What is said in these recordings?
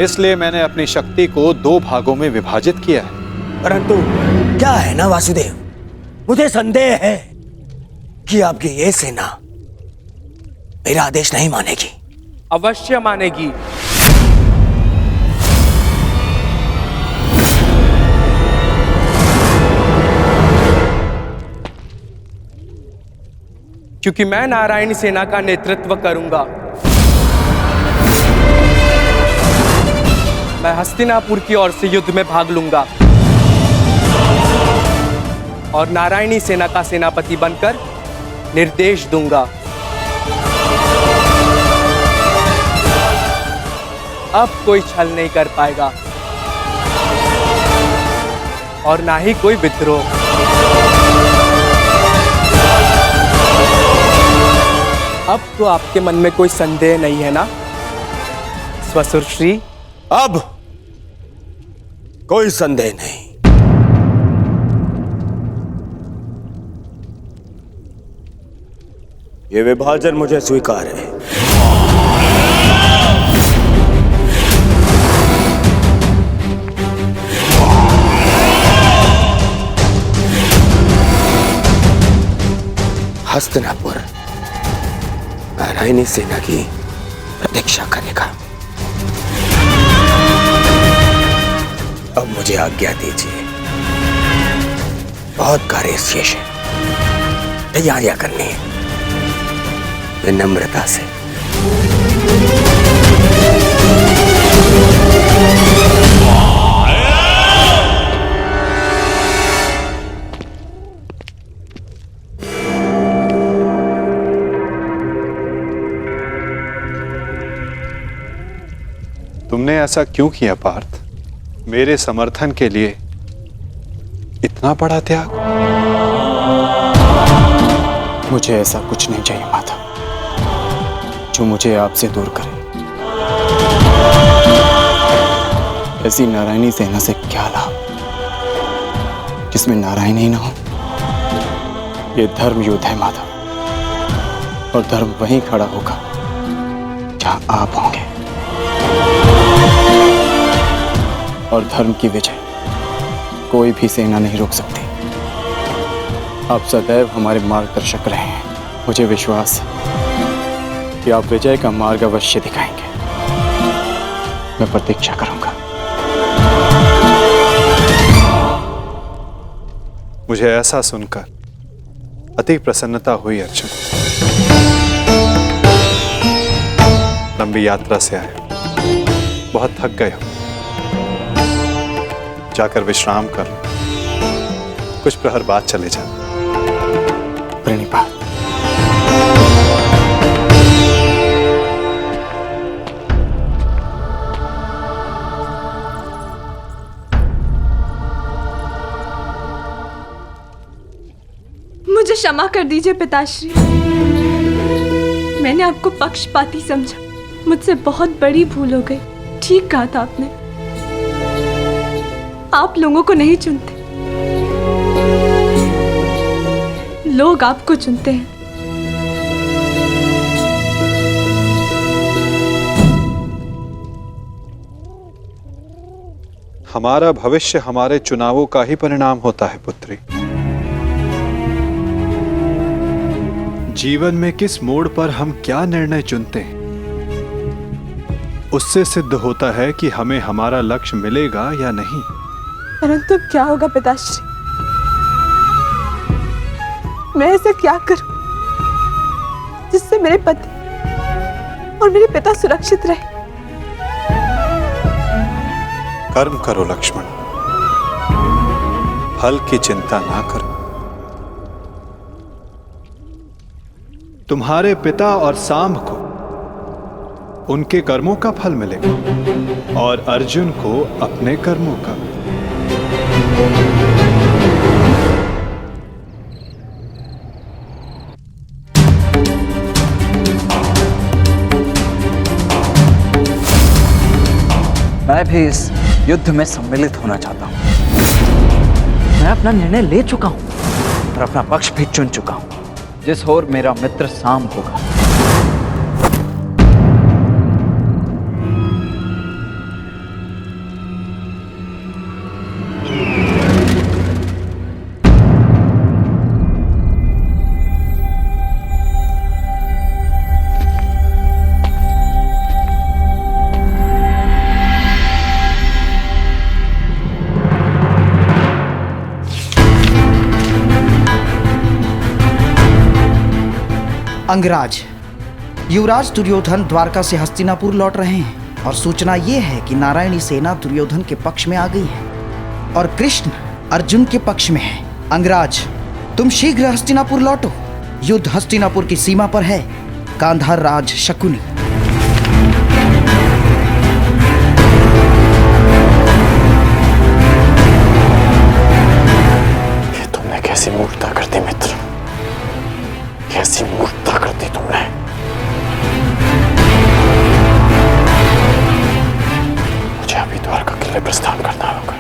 इसलिए मैंने अपनी शक्ति को 2 भागों में विभाजित किया है। परंतु क्या है ना वासुदेव, मुझे संदेह है कि आपकी ये सेना मेरा आदेश नहीं मानेगी। अवश्य मानेगी। क्योंकि मैं नारायणी सेना का नेतृत्व करूंगा। मैं हस्तिनापुर की ओर से युद्ध में भाग लूंगा और नारायणी सेना का सेनापति बनकर निर्देश दूंगा। अब कोई छल नहीं कर पाएगा और ना ही कोई विद्रोह। अब तो आपके मन में कोई संदेह नहीं है ना स्वसुर श्री? अब कोई संदेह नहीं। ये विभाजन मुझे स्वीकार है। हस्तिनापुर नारायणी सेना की प्रतीक्षा करेगा। अब मुझे आज्ञा दीजिए, बहुत कार्य शेष है, तैयारियां करनी है। विनम्रता से। तुमने ऐसा क्यों किया पार्थ? मेरे समर्थन के लिए इतना बड़ा त्याग? मुझे ऐसा कुछ नहीं चाहिए माता जो मुझे आपसे दूर करे। ऐसी नारायणी सेना से क्या लाभ जिसमें नारायण ही ना हो? ये धर्म युद्ध है माता, और धर्म वहीं खड़ा होगा जहां आप होंगे। और धर्म की विजय कोई भी सेना नहीं रोक सकती। आप सदैव हमारे मार्गदर्शक रहे हैं। मुझे विश्वास है कि आप विजय का मार्ग अवश्य दिखाएंगे। मैं प्रतीक्षा करूंगा। मुझे ऐसा सुनकर अति प्रसन्नता हुई अर्जुन। लंबी यात्रा से आए, बहुत थक गए हो, जाकर विश्राम कर लो। कुछ प्रहर बाद चले जाओ। प्रणिपात। मुझे क्षमा कर दीजिए पिताश्री। मैंने आपको पक्षपाती समझा। मुझसे बहुत बड़ी भूल हो गई। ठीक कहा था आपने, आप लोगों को नहीं चुनते, लोग आपको चुनते हैं। हमारा भविष्य हमारे चुनावों का ही परिणाम होता है पुत्री। जीवन में किस मोड़ पर हम क्या निर्णय चुनते हैं, उससे सिद्ध होता है कि हमें हमारा लक्ष्य मिलेगा या नहीं। परंतु क्या होगा पिताश्री? मैं ऐसा क्या करूं जिससे मेरे पति और मेरे पिता सुरक्षित रहे? कर्म करो लक्ष्मण, फल की चिंता ना करो। तुम्हारे पिता और सांब को उनके कर्मों का फल मिलेगा और अर्जुन को अपने कर्मों का। मैं भी इस युद्ध में सम्मिलित होना चाहता हूं। मैं अपना निर्णय ले चुका हूं और अपना पक्ष भी चुन चुका हूं। जिस ओर मेरा मित्र सांब होगा। अंगराज, युवराज दुर्योधन द्वारका से हस्तिनापुर लौट रहे हैं और सूचना ये है कि नारायणी सेना दुर्योधन के पक्ष में आ गई है और कृष्ण अर्जुन के पक्ष में है। अंगराज, तुम शीघ्र हस्तिनापुर लौटो। युद्ध हस्तिनापुर की सीमा पर है। गांधार राज शकुनी। ये तुमने कैसी मूर्खता कर दी मित्र, कैसी मूर्खता कर दी तुमने। मुझे अभी द्वारका किले प्रस्थान करना होगा।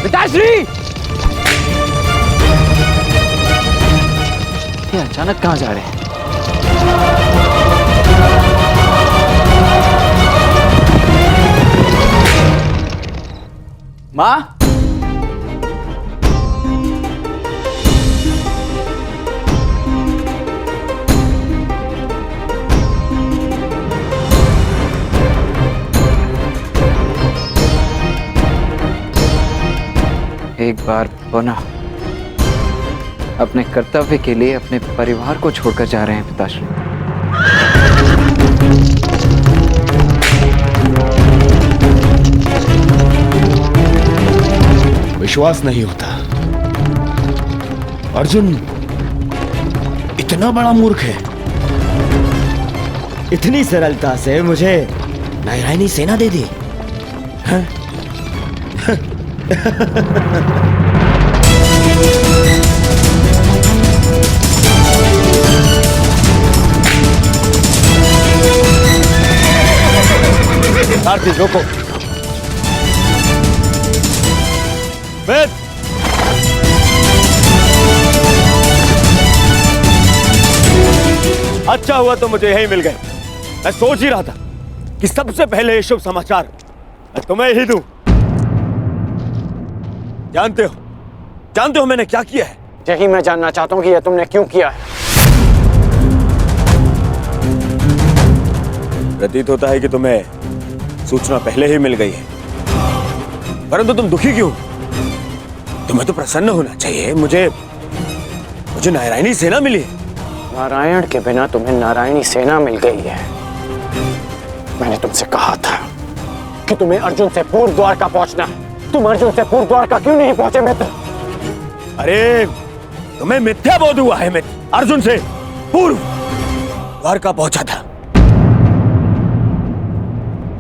पिताश्री, ये अचानक कहां जा रहे हैं? मां, एक बार पुनः अपने कर्तव्य के लिए अपने परिवार को छोड़कर जा रहे हैं पिताश्री। विश्वास नहीं होता, अर्जुन इतना बड़ा मूर्ख है। इतनी सरलता से मुझे नारायणी सेना दे दी। हाँ? सारथी रोको। वेद, अच्छा हुआ तो मुझे यही मिल गए। मैं सोच ही रहा था कि सबसे पहले ये शुभ समाचार मैं तुम्हें ही दूं। जानते हो मैंने क्या किया है? यही मैं जानना चाहता हूँ कि यह तुमने क्यों किया है। प्रतीत होता है कि तुम्हें सूचना पहले ही मिल गई है, परंतु तुम दुखी क्यों? तुम्हें तो प्रसन्न होना चाहिए। मुझे नारायणी सेना मिली। नारायण के बिना तुम्हें नारायणी सेना मिल गई है। मैंने तुमसे कहा था कि तुम्हें अर्जुन से पूर्व द्वारका पहुंचना है। तुम अर्जुन से पूर्व द्वारका क्यों नहीं पहुंचे मित्र? अरे तुम्हें मिथ्या बोध हुआ है। मित्र, अर्जुन से पूर्व द्वारका पहुंचा था।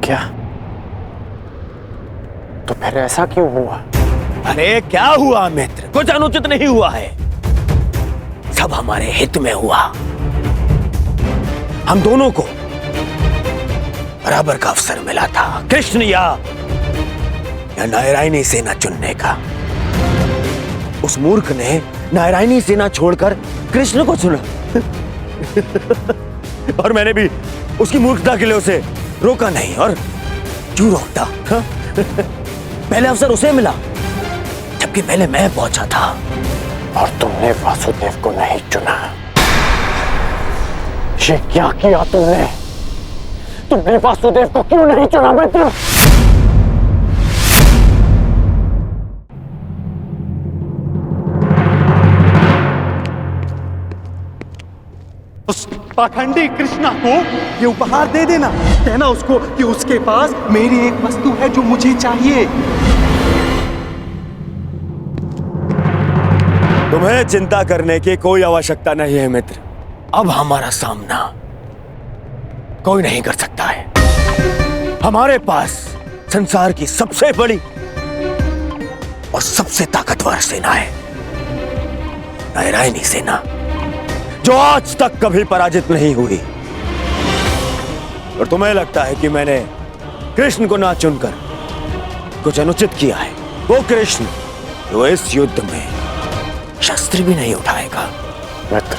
क्या? तो फिर ऐसा क्यों हुआ? अरे क्या हुआ मित्र? कुछ अनुचित नहीं हुआ है, सब हमारे हित में हुआ। हम दोनों को बराबर का अवसर मिला था, कृष्ण या नारायणी सेना चुनने का। उस मूर्ख ने नारायणी सेना छोड़कर कृष्ण को चुना और मैंने भी उसकी मूर्खता के लिए उसे रोका नहीं। और क्यों रोकता? हा? पहले अवसर उसे मिला, जबकि पहले मैं पहुंचा था। और तुमने वासुदेव को नहीं चुना। ये क्या किया तुमने? तुमने वासुदेव को क्यों नहीं चुना मित्र? उस पाखंडी कृष्णा को ये उपहार दे देना। कहना उसको कि उसके पास मेरी एक वस्तु है जो मुझे चाहिए। तुम्हें चिंता करने की कोई आवश्यकता नहीं है मित्र। अब हमारा सामना कोई नहीं कर सकता है। हमारे पास संसार की सबसे बड़ी और सबसे ताकतवर सेना है, नारायणी सेना, जो आज तक कभी पराजित नहीं हुई। और तुम्हें लगता है कि मैंने कृष्ण को ना चुनकर कुछ अनुचित किया है? वो कृष्ण जो इस युद्ध में शस्त्र भी नहीं उठाएगा। मित्र,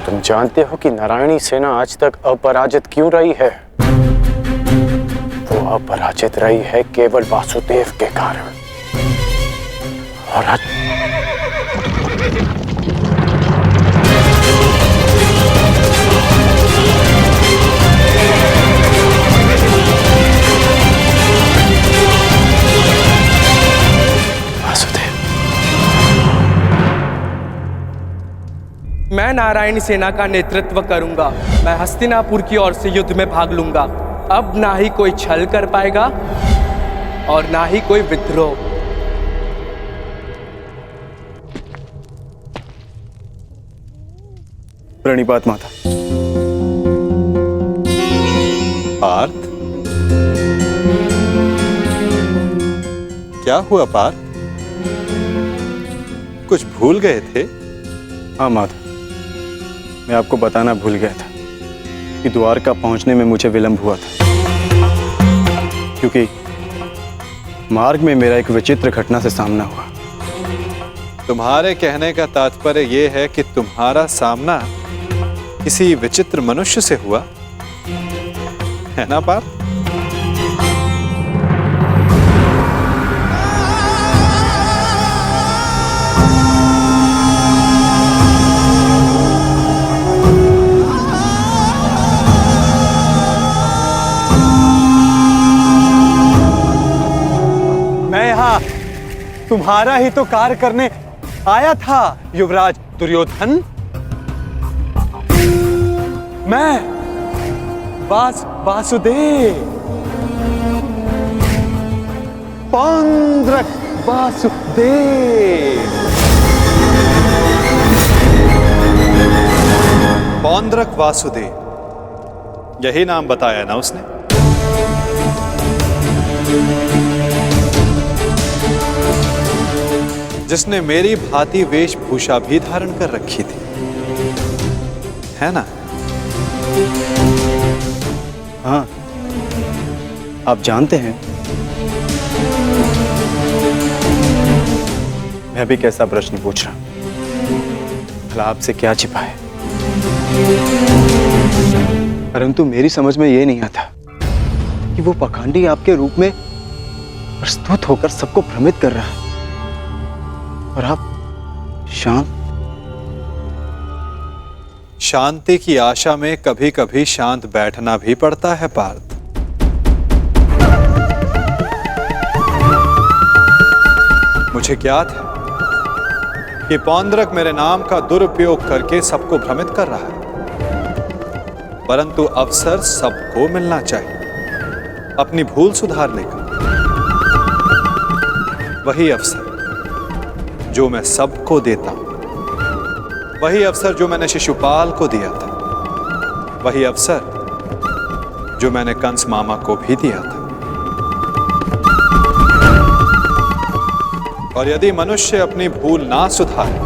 तुम जानते हो कि नारायणी सेना आज तक अपराजित क्यों रही है? वो अपराजित रही है केवल वासुदेव के कारण। और आज मैं नारायणी सेना का नेतृत्व करूंगा। मैं हस्तिनापुर की ओर से युद्ध में भाग लूंगा। अब ना ही कोई छल कर पाएगा और ना ही कोई विद्रोह। प्रणिपात माता। पार्थ, क्या हुआ पार्थ? कुछ भूल गए थे? हाँ माता, मैं आपको बताना भूल गया था कि द्वारका पहुंचने में मुझे विलंब हुआ था, क्योंकि मार्ग में मेरा एक विचित्र घटना से सामना हुआ। तुम्हारे कहने का तात्पर्य यह है कि तुम्हारा सामना किसी विचित्र मनुष्य से हुआ, है ना पार्थ? मैं यहाँ तुम्हारा ही तो कार्य करने आया था युवराज दुर्योधन। मैं वासुदेव, पौंड्रक वासुदेव। पौंड्रक वासुदेव, यही नाम बताया ना उसने? जिसने मेरी भांति वेशभूषा भी धारण कर रखी थी, है ना? हाँ, आप जानते हैं मैं भी कैसा प्रश्न पूछ रहा हूं, भला आपसे क्या छिपा है? परंतु मेरी समझ में यह नहीं आता कि वो पाखंडी आपके रूप में प्रस्तुत होकर सबको भ्रमित कर रहा है और आप शांति की आशा में कभी कभी शांत बैठना भी पड़ता है पार्थ। मुझे ज्ञात है कि पौंड्रक मेरे नाम का दुरुपयोग करके सबको भ्रमित कर रहा है, परंतु अवसर सबको मिलना चाहिए अपनी भूल सुधारने का। वही अवसर जो मैं सबको देता हूं, वही अवसर जो मैंने शिशुपाल को दिया था, वही अवसर जो मैंने कंस मामा को भी दिया था। और यदि मनुष्य अपनी भूल ना सुधारे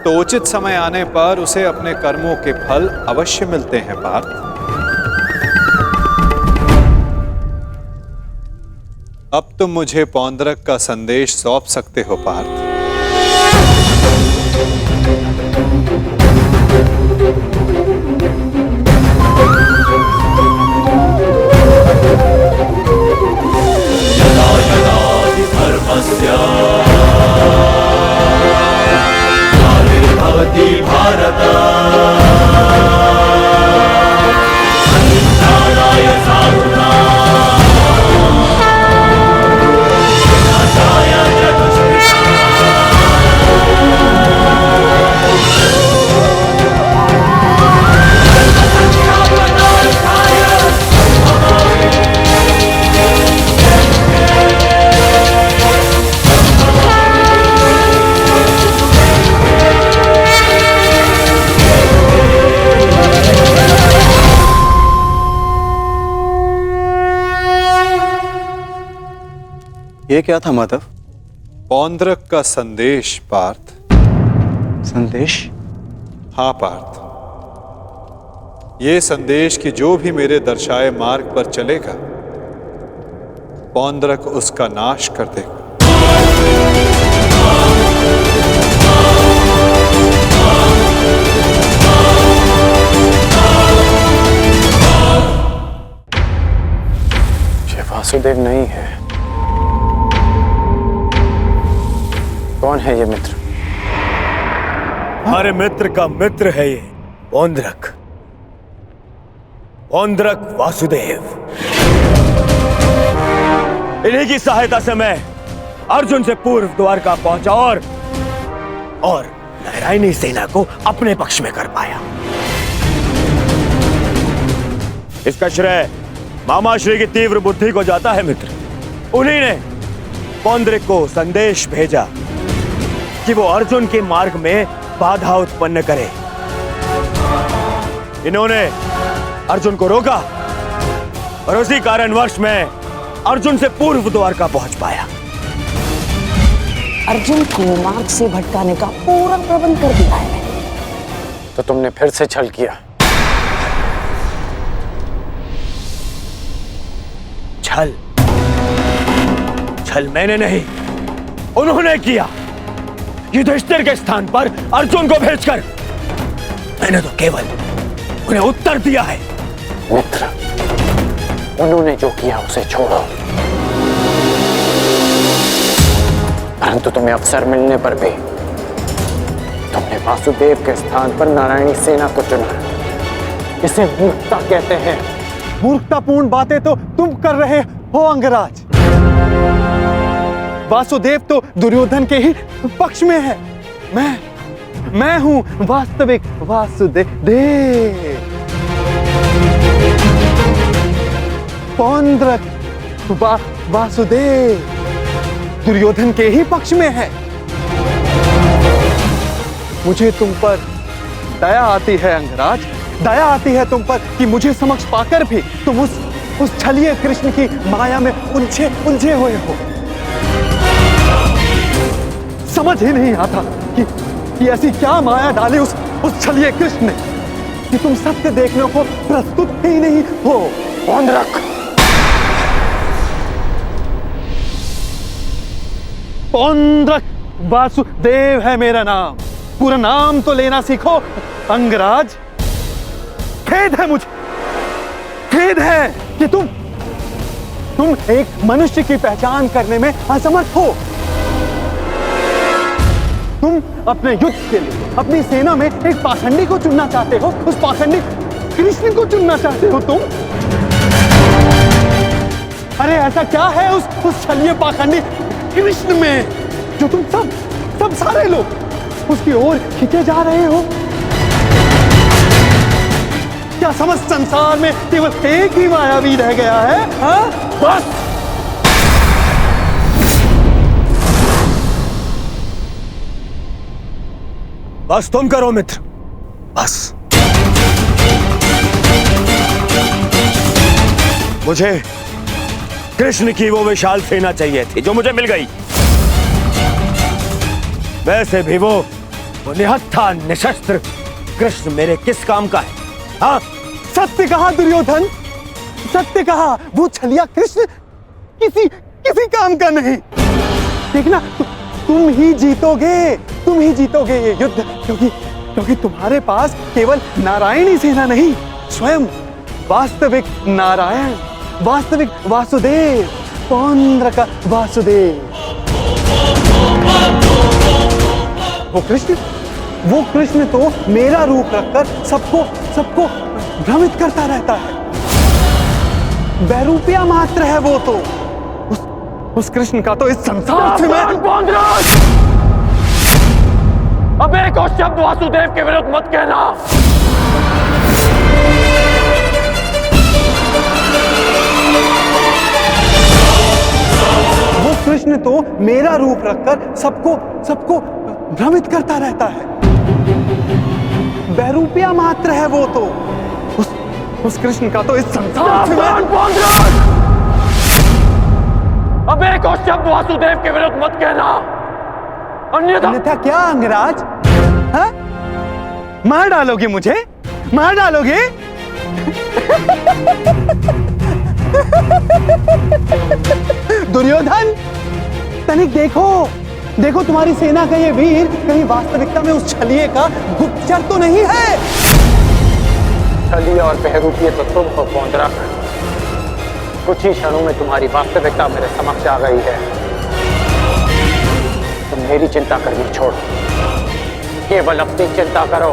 तो उचित समय आने पर उसे अपने कर्मों के फल अवश्य मिलते हैं पार्थ। अब तुम मुझे पौंड्रक का संदेश सौंप सकते हो पार्थ। भवति भारत ये क्या था माधव? पौंड्रक का संदेश पार्थ। संदेश? हाँ पार्थ, ये संदेश कि जो भी मेरे दर्शाए मार्ग पर चलेगा पौंड्रक उसका नाश कर देगा। ये वासुदेव नहीं है। कौन है ये मित्र? हमारे मित्र का मित्र है ये पौंड्रक, पौंड्रक वासुदेव। इन्हीं की सहायता से मैं अर्जुन से पूर्व द्वारका पहुंचा और नारायणी सेना को अपने पक्ष में कर पाया। इसका श्रेय मामा श्री की तीव्र बुद्धि को जाता है मित्र। उन्हीं ने पौंड्रिक को संदेश भेजा कि वो अर्जुन के मार्ग में बाधा उत्पन्न करे। इन्होंने अर्जुन को रोका और उसी कारणवश मैं अर्जुन से पूर्व द्वारका पहुंच पाया। अर्जुन को मार्ग से भटकाने का पूरा प्रबंध कर दिया है मैंने। तो तुमने फिर से छल किया। छल? छल मैंने नहीं, उन्होंने किया। युधिष्ठिर के स्थान पर अर्जुन को भेजकर मैंने तो केवल उन्हें उत्तर दिया है। मित्र, उन्होंने जो किया उसे छोड़ो, परंतु तुम्हें अवसर मिलने पर भी तुमने वासुदेव के स्थान पर नारायणी सेना को चुना। इसे मूर्खता कहते हैं। मूर्खतापूर्ण बातें तो तुम कर रहे हो अंगराज। वासुदेव तो दुर्योधन के ही पक्ष में है। मैं हूं वास्तविक वासुदेव। पौंड्रक वासुदेव दुर्योधन के ही पक्ष में है। मुझे तुम पर दया आती है अंगराज, दया आती है तुम पर कि मुझे समक्ष पाकर भी तुम उस छलिए कृष्ण की माया में उलझे हुए हो। समझ ही नहीं आता कि ऐसी क्या माया डाली उस छलिए कृष्ण ने कि तुम सत्य देखने को प्रस्तुत ही नहीं हो। पौंड्रक, पौंड्रक वासुदेव है मेरा नाम। पूरा नाम तो लेना सीखो अंगराज। खेद है मुझे, खेद है कि तुम एक मनुष्य की पहचान करने में असमर्थ हो। तुम अपने युद्ध के लिए अपनी सेना में एक पाखंडी को चुनना चाहते हो। उस पाखंडी कृष्ण को चुनना चाहते हो तुम। अरे ऐसा क्या है उस छलिए पाखंडी कृष्ण में जो तुम सब सारे लोग उसकी ओर खींचे जा रहे हो? क्या समस्त संसार में केवल एक ही मायावी रह गया है? हाँ? बस तुम करो मित्र, बस। मुझे कृष्ण की वो विशाल सेना चाहिए थी जो मुझे मिल गई। वैसे भी वो निहत्था निशस्त्र कृष्ण मेरे किस काम का है? हाँ, सत्य कहा दुर्योधन, सत्य कहा। वो छलिया कृष्ण किसी काम का नहीं। देखना, तुम ही जीतोगे ये युद्ध, क्योंकि तुम्हारे पास केवल नारायणी सेना नहीं, स्वयं वास्तविक नारायण, वास्तविक वासुदेव, पौंड्रक वासुदेव। वो कृष्ण तो मेरा रूप रखकर सबको भ्रमित करता रहता है। बैरूपिया मात्र है वो तो। उस कृष्ण का तो इस संसार से मैं... अब एक और शब्द वासुदेव के विरुद्ध मत कहना। वो कृष्ण तो मेरा रूप रखकर सबको भ्रमित करता रहता है। बैरूपिया मात्र है वो तो। उस कृष्ण का तो इस संसार से मैं... अब एक और शब्द वासुदेव के विरुद्ध मत कहना, अन्यथा क्या अंगराज? हाँ? मार डालोगे मुझे? मार डालोगे? दुर्योधन, तनिक देखो तुम्हारी सेना का ये वीर कहीं वास्तविकता में उस छलिए का गुप्तचर तो नहीं है? छलिए और बहरूपिये तो तुम हो पौंड्रक। कुछ ही क्षणों में तुम्हारी वास्तविकता मेरे समक्ष आ गई है। तुम मेरी चिंता करनी छोड़ो, केवल अपनी चिंता करो।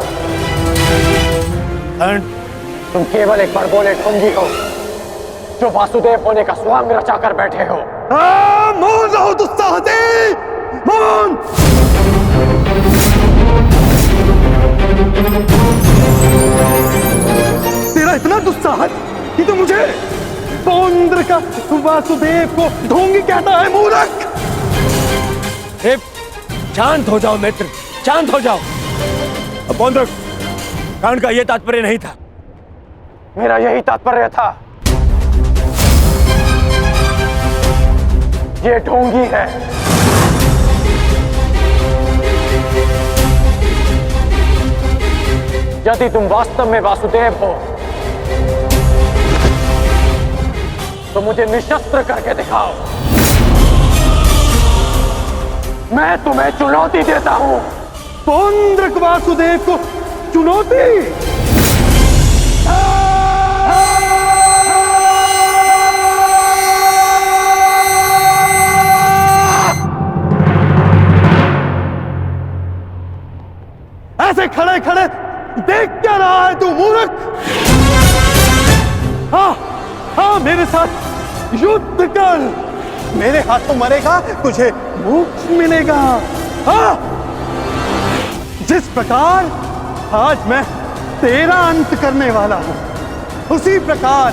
तुम केवल एक बड़बोले ढोंगी हो जो वासुदेव होने का स्वांग रचा कर बैठे हो। मौन रहो दुस्साहसी, मौन। बात कि तू मुझे पौंद्र वासुदेव को ढोंगी कहता है, मूर्ख। शांत हो जाओ मित्र, शांत हो जाओ। पौंद्रक, कांड का यह तात्पर्य नहीं था। मेरा यही तात्पर्य था। ये ढोंगी है। यदि तुम वास्तव में वासुदेव हो तो मुझे निशस्त्र करके दिखाओ। मैं तुम्हें चुनौती देता हूं। पौंद्रक वासुदेव को चुनौती? ऐसे खड़े खड़े देख क्या रहा है तू, मूर्ख? हाँ, मेरे साथ युद्ध कर। मेरे हाथों मरेगा, तुझे मोक्ष मिलेगा। हाँ, जिस प्रकार आज मैं तेरा अंत करने वाला हूं, उसी प्रकार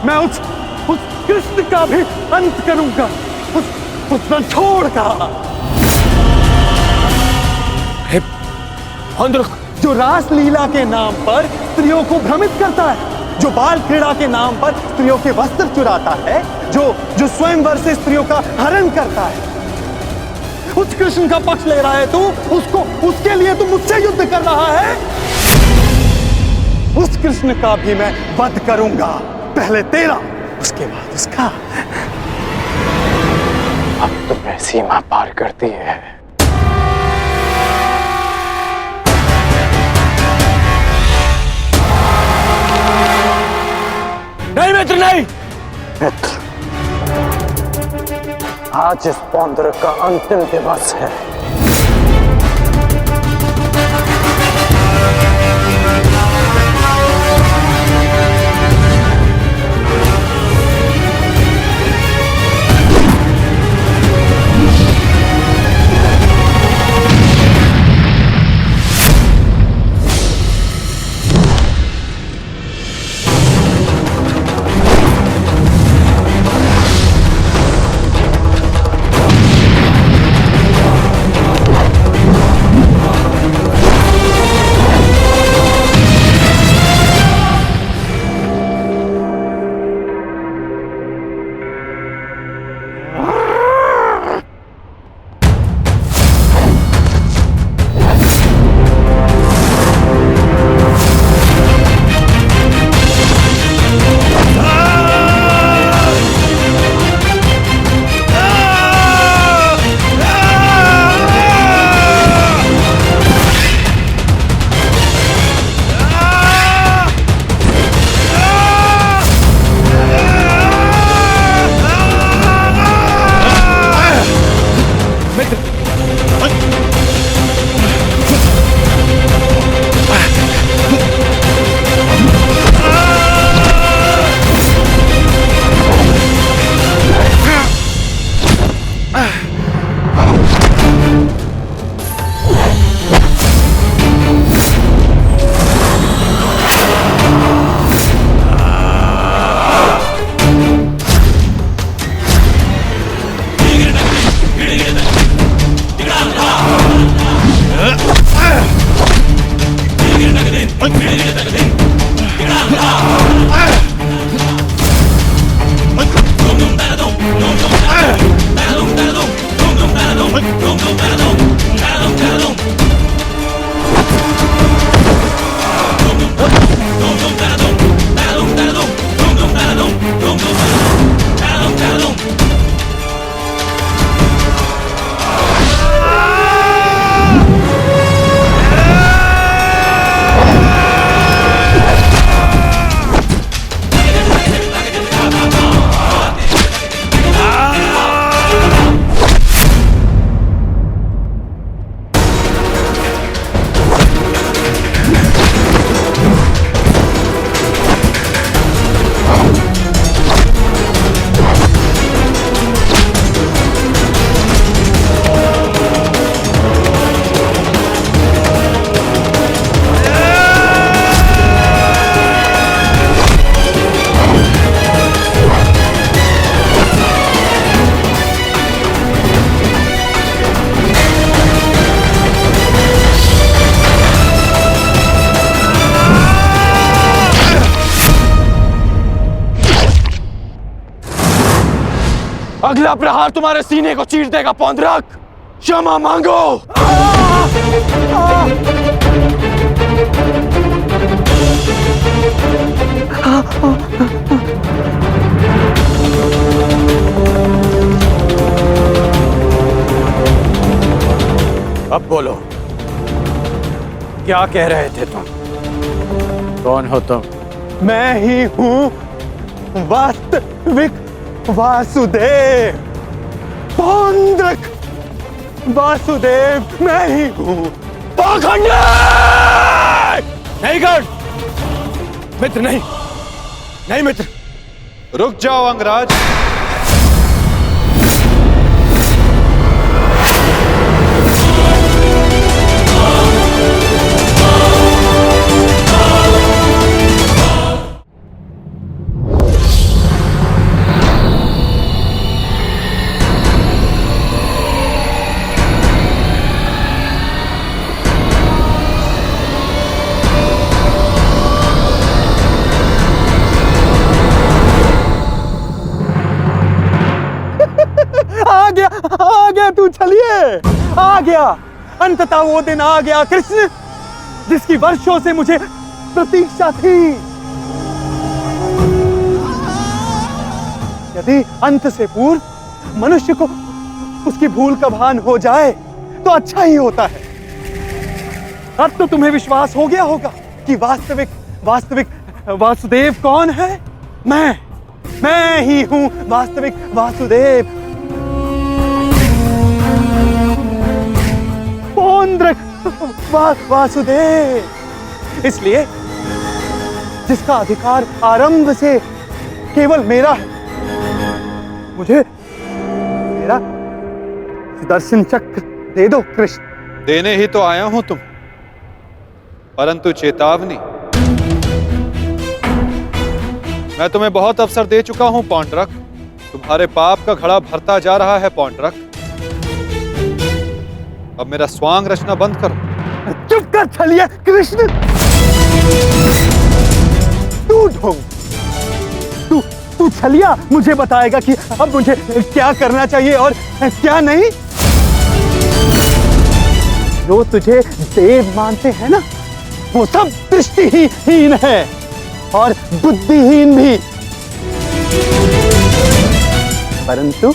मैं उस कृष्ण का भी अंत करूंगा, उस रणछोड़ का। जो रासलीला के नाम पर स्त्रियों को भ्रमित करता है, जो बाल क्रीड़ा के नाम पर स्त्रियों के वस्त्र चुराता है, जो स्वयंवर से स्त्रियों का हरण करता है, उस कृष्ण का पक्ष ले रहा है तू। उसके लिए तू मुझसे युद्ध कर रहा है। उस कृष्ण का भी मैं वध करूंगा, पहले तेरा, उसके बाद उसका। अब तुम्हें सीमा पार करती है। नहीं मित्र, नहीं मित्र, आज इस पौंद्रक का अंतिम दिवस है। अगला प्रहार तुम्हारे सीने को चीर देगा पौंद्रक। क्षमा मांगो। अब बोलो, क्या कह रहे थे तुम? कौन हो तुम? मैं ही हूं वास्तविक वासुदेव, पौंद्रक वासुदेव मैं ही हूं। पाखंडी! नहीं कर मित्र, नहीं नहीं मित्र। रुक जाओ अंगराज। आ गया तू, चलिए आ गया। अंततः वो दिन आ गया कृष्ण, जिसकी वर्षों से मुझे प्रतीक्षा थी। यदि अंत से पूर्व मनुष्य को उसकी भूल का भान हो जाए तो अच्छा ही होता है। अब तो तुम्हें विश्वास हो गया होगा कि वास्तविक वासुदेव कौन है। मैं ही हूं वास्तविक वासुदेव, पौंद्रक वासुदेव। इसलिए जिसका अधिकार आरंभ से केवल मेरा है, मुझे मेरा सुदर्शन चक्र दे दो कृष्ण। देने ही तो आया हूं तुम, परंतु चेतावनी, मैं तुम्हें बहुत अवसर दे चुका हूं पौंड्रक। तुम्हारे पाप का घड़ा भरता जा रहा है पौंड्रक। अब मेरा स्वांग रचना बंद करो। चुप कर छलिए कृष्ण। तू ढोंग, तू छलिया मुझे बताएगा कि अब मुझे क्या करना चाहिए और क्या नहीं। जो तुझे देव मानते हैं ना, वो सब दृष्टिहीन है और बुद्धिहीन भी। परंतु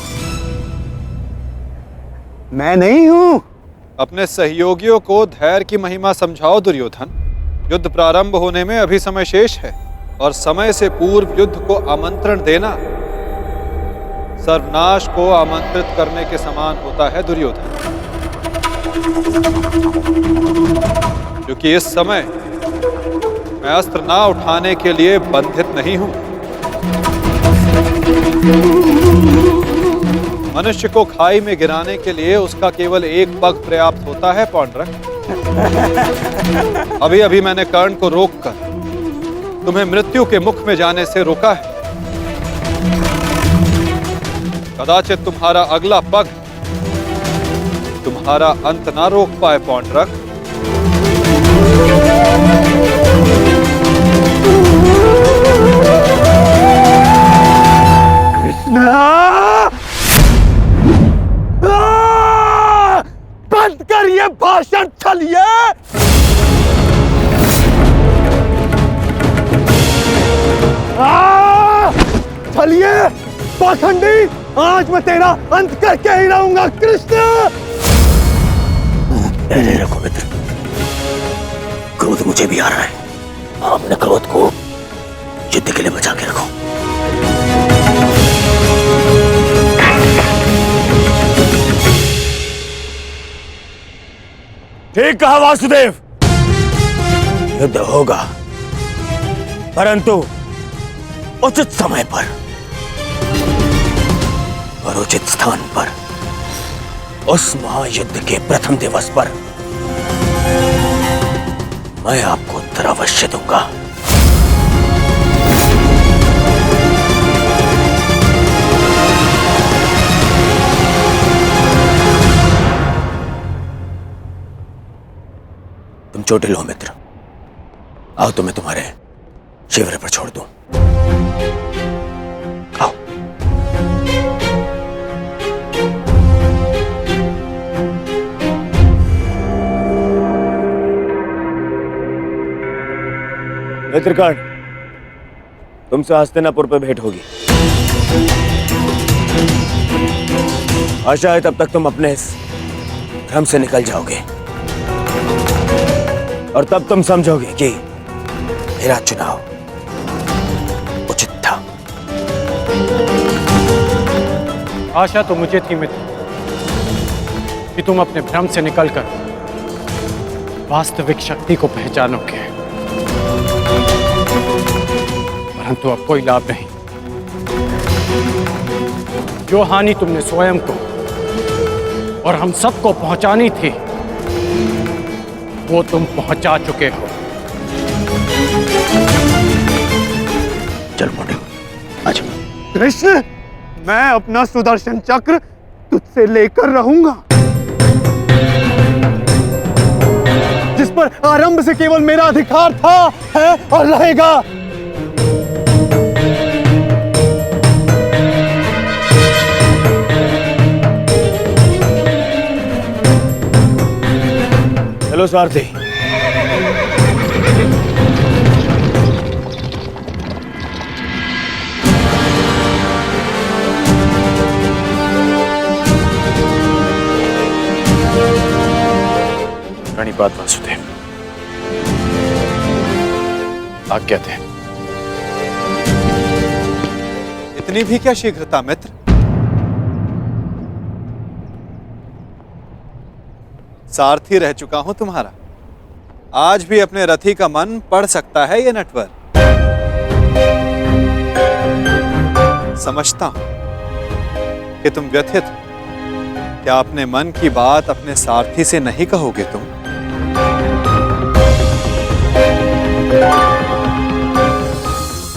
मैं नहीं हूं। अपने सहयोगियों को धैर्य की महिमा समझाओ दुर्योधन। युद्ध प्रारंभ होने में अभी समय शेष है और समय से पूर्व युद्ध को आमंत्रण देना सर्वनाश को आमंत्रित करने के समान होता है दुर्योधन। क्योंकि इस समय मैं अस्त्र ना उठाने के लिए बंधित नहीं हूं। मनुष्य को खाई में गिराने के लिए उसका केवल एक पग पर्याप्त होता है पौंड्रक। अभी अभी मैंने कर्ण को रोककर तुम्हें मृत्यु के मुख में जाने से रोका है। कदाचित तुम्हारा अगला पग तुम्हारा अंत ना रोक पाए पौंड्रक। बंद कर ये भाषण छलिए। छलिए पाखंडी, आज मैं तेरा अंत करके ही रहूंगा कृष्ण। धैर्य रखो मित्र, क्रोध मुझे भी आ रहा है। अपने क्रोध को युद्ध के लिए बचा के रखो। ठीक कहा वासुदेव, युद्ध होगा, परंतु उचित समय पर और उचित स्थान पर। उस महायुद्ध के प्रथम दिवस पर मैं आपको उत्तर अवश्य दूंगा। तुम चोटिल हो मित्र, आओ तुम्हें तुम्हारे शिविर पर छोड़ दूं। आओ। मित्रकर्ण, तुमसे हस्तिनापुर पे भेंट होगी। आशा है तब तक तुम अपने इस भ्रम से निकल जाओगे और तब तुम समझोगे कि मेरा चुनाव उचित था। आशा तो मुझे थी मित्र कि तुम अपने भ्रम से निकलकर वास्तविक शक्ति को पहचानोगे, परंतु अब कोई लाभ नहीं। जो हानि तुमने स्वयं को और हम सबको पहुंचानी थी, वो तुम पहुंचा चुके हो। चल मोटे, आजा। कृष्ण, मैं अपना सुदर्शन चक्र तुझसे लेकर रहूंगा, जिस पर आरंभ से केवल मेरा अधिकार था, है और रहेगा। चलो सारथी। प्रणिपात वासुदेव, आज्ञा थे। इतनी भी क्या शीघ्रता मित्र? सारथी रह चुका हूं तुम्हारा। आज भी अपने रथी का मन पढ़ सकता है ये नटवर। समझता हूं कि तुम व्यथित हो। क्या अपने मन की बात अपने सारथी से नहीं कहोगे तुम?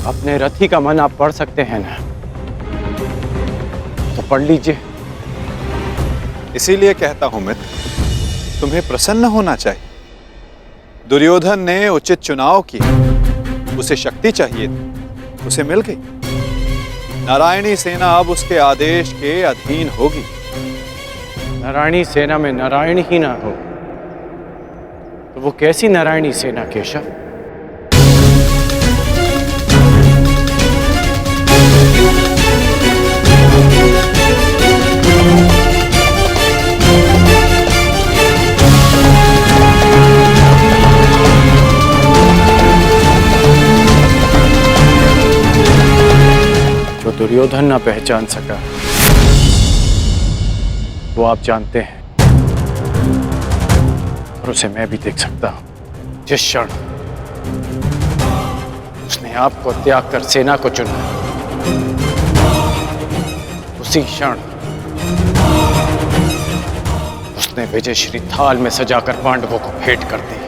अपने रथी का मन आप पढ़ सकते हैं ना, तो पढ़ लीजिए। इसीलिए कहता हूं मित्र, तुम्हें प्रसन्न होना चाहिए। दुर्योधन ने उचित चुनाव किया, उसे शक्ति चाहिए थी, उसे मिल गई। नारायणी सेना अब उसके आदेश के अधीन होगी। नारायणी सेना में नारायण ही ना हो तो वो कैसी नारायणी सेना केशव? जो दुर्योधन ना पहचान सका वो आप जानते हैं, और उसे मैं भी देख सकता हूं। जिस क्षण उसने आपको त्याग कर सेना को चुना, उसी क्षण उसने विजयश्री थाल में सजाकर पांडवों को भेंट कर दी।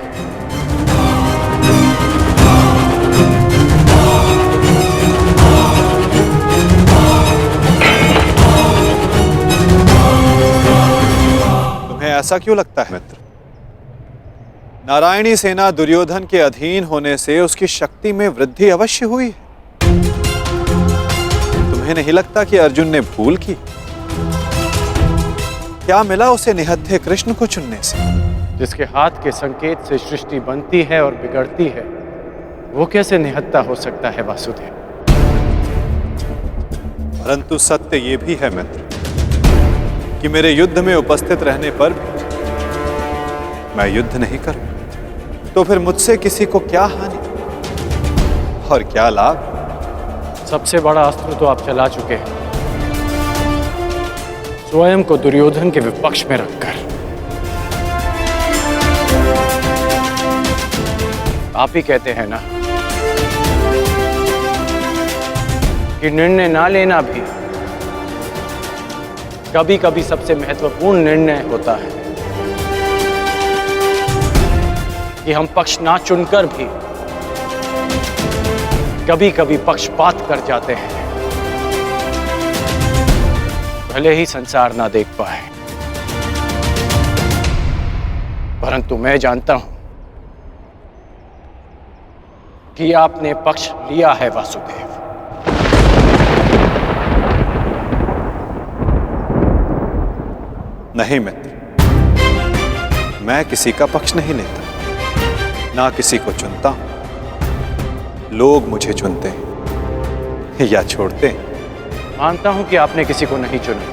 ऐसा क्यों लगता है मित्र? नारायणी सेना दुर्योधन के अधीन होने से उसकी शक्ति में वृद्धि अवश्य हुई है। तुम्हें नहीं लगता कि अर्जुन ने भूल की? क्या मिला उसे निहत्थे कृष्ण को चुनने से? जिसके हाथ के संकेत से सृष्टि बनती है और बिगड़ती है, वो कैसे निहत्था हो सकता है वासुदेव? परंतु सत्य ये भी है मित्र कि मेरे युद्ध में उपस्थित रहने पर भी मैं युद्ध नहीं करूं, तो फिर मुझसे किसी को क्या हानि और क्या लाभ? सबसे बड़ा अस्त्र तो आप चला चुके हैं, स्वयं को दुर्योधन के विपक्ष में रखकर। आप ही कहते हैं ना कि निर्णय ना लेना भी कभी कभी सबसे महत्वपूर्ण निर्णय होता है, कि हम पक्ष ना चुनकर भी कभी कभी पक्षपात कर जाते हैं, भले ही संसार ना देख पाए। परंतु मैं जानता हूं कि आपने पक्ष लिया है वासुदेव। नहीं मित्र, मैं किसी का पक्ष नहीं लेता, ना किसी को चुनता हूं। लोग मुझे चुनते हैं या छोड़ते हैं। मानता हूं कि आपने किसी को नहीं चुना,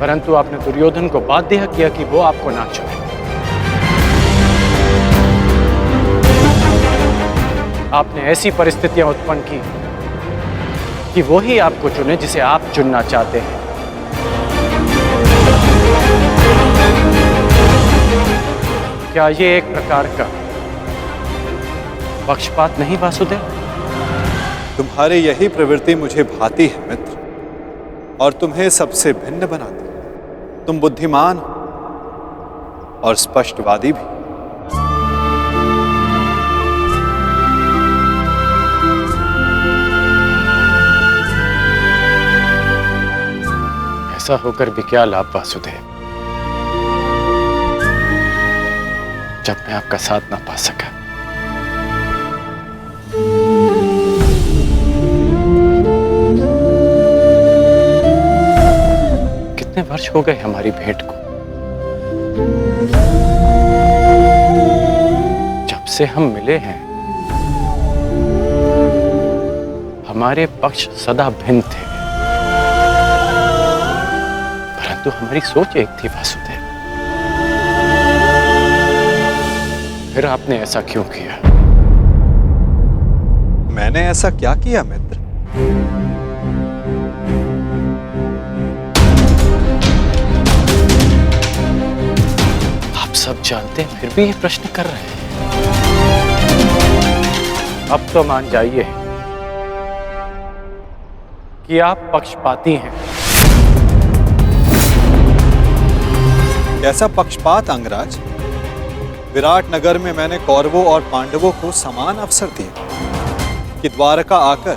परंतु आपने दुर्योधन को बाध्य किया कि वो आपको ना चुने। आपने ऐसी परिस्थितियां उत्पन्न की कि वो ही आपको चुने जिसे आप चुनना चाहते हैं। क्या ये एक प्रकार का पक्षपात नहीं वासुदेव? तुम्हारी यही प्रवृत्ति मुझे भाती है मित्र, और तुम्हें सबसे भिन्न बनाती है। तुम बुद्धिमान हो और स्पष्टवादी भी। ऐसा होकर भी क्या लाभ वासुदेव, जब मैं आपका साथ ना पा सका। कितने वर्ष हो गए हमारी भेंट को? जब से हम मिले हैं हमारे पक्ष सदा भिन्न थे, परंतु हमारी सोच एक थी वासुदेव। फिर आपने ऐसा क्यों किया? मैंने ऐसा क्या किया मित्र? आप सब जानते हैं फिर भी ये प्रश्न कर रहे हैं। अब तो मान जाइए कि आप पक्षपाती हैं। कैसा पक्षपात अंगराज? विराट नगर में मैंने कौरवों और पांडवों को समान अवसर दिए कि द्वारका आकर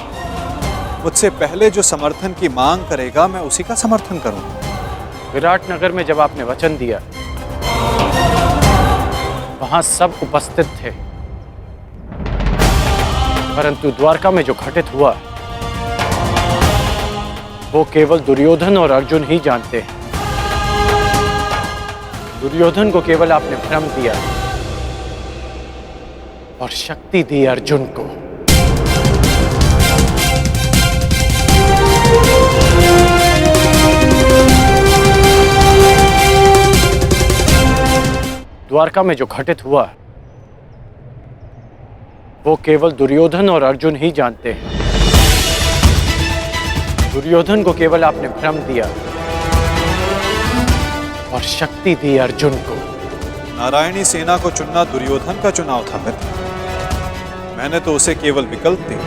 मुझसे पहले जो समर्थन की मांग करेगा मैं उसी का समर्थन करूंगा। विराट नगर में जब आपने वचन दिया वहां सब उपस्थित थे, परंतु द्वारका में जो घटित हुआ वो केवल दुर्योधन और अर्जुन ही जानते हैं। दुर्योधन को केवल आपने भ्रम दिया और शक्ति दी अर्जुन को। द्वारका में जो घटित हुआ वो केवल दुर्योधन और अर्जुन ही जानते हैं। दुर्योधन को केवल आपने भ्रम दिया और शक्ति दी अर्जुन को। नारायणी सेना को चुनना दुर्योधन का चुनाव था मित्र। मैंने तो उसे केवल विकल्प दिए।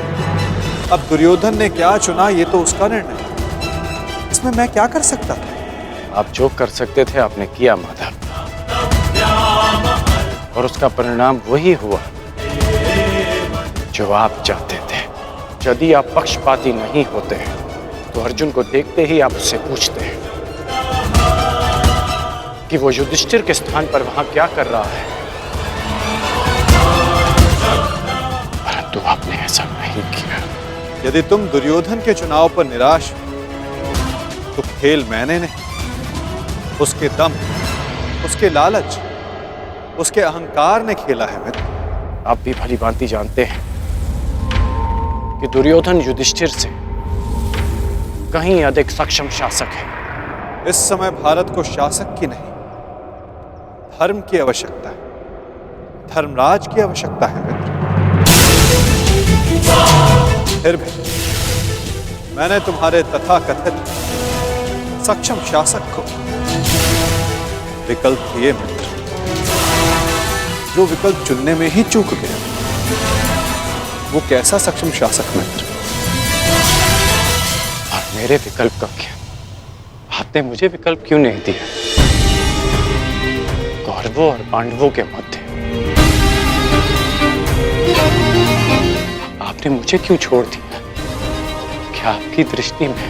अब दुर्योधन ने क्या चुना ये तो उसका निर्णय है। इसमें मैं क्या कर सकता था? आप जो कर सकते थे आपने किया माधव, और उसका परिणाम वही हुआ जो आप चाहते थे। यदि आप पक्षपाती नहीं होते तो अर्जुन को देखते ही आप उससे पूछते हैं कि वो युधिष्ठिर के स्थान पर वहां क्या कर रहा है, परंतु आपने ऐसा नहीं किया। यदि तुम दुर्योधन के चुनाव पर निराश हो तो खेल मैंने नहीं, उसके दम, उसके लालच, उसके अहंकार ने खेला है मित्र। आप भी भली भांति जानते हैं कि दुर्योधन युधिष्ठिर से कहीं अधिक सक्षम शासक है। इस समय भारत को शासक की नहीं, धर्म की आवश्यकता है, धर्मराज की आवश्यकता है मित्र। फिर भी मैंने तुम्हारे तथाकथित सक्षम शासक को विकल्प दिए मित्र, जो विकल्प चुनने में ही चूक गया। वो कैसा सक्षम शासक मित्र? और मेरे विकल्प का क्या? आपने मुझे विकल्प क्यों नहीं दिया? कौरवों और पांडवों के मध्य आपने मुझे क्यों छोड़ दिया? क्या आपकी दृष्टि में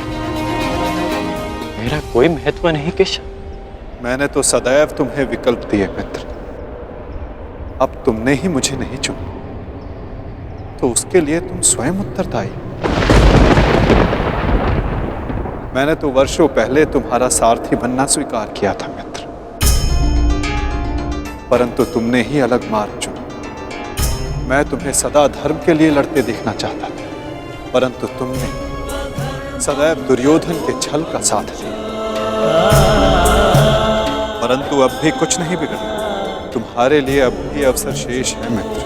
मेरा कोई महत्व नहीं केशव? मैंने तो सदैव तुम्हें विकल्प दिए मित्र। अब तुमने ही मुझे नहीं चुना तो उसके लिए तुम स्वयं उत्तरदायी। मैंने तो वर्षों पहले तुम्हारा सारथी बनना स्वीकार किया था मित्र, परंतु तुमने ही अलग मार्ग चुना। मैं तुम्हें सदा धर्म के लिए लड़ते देखना चाहता था, परंतु तुमने सदैव दुर्योधन के छल का साथ दिया। परंतु अब भी कुछ नहीं बिगड़ा। तुम्हारे लिए अब भी अवसर शेष है मित्र।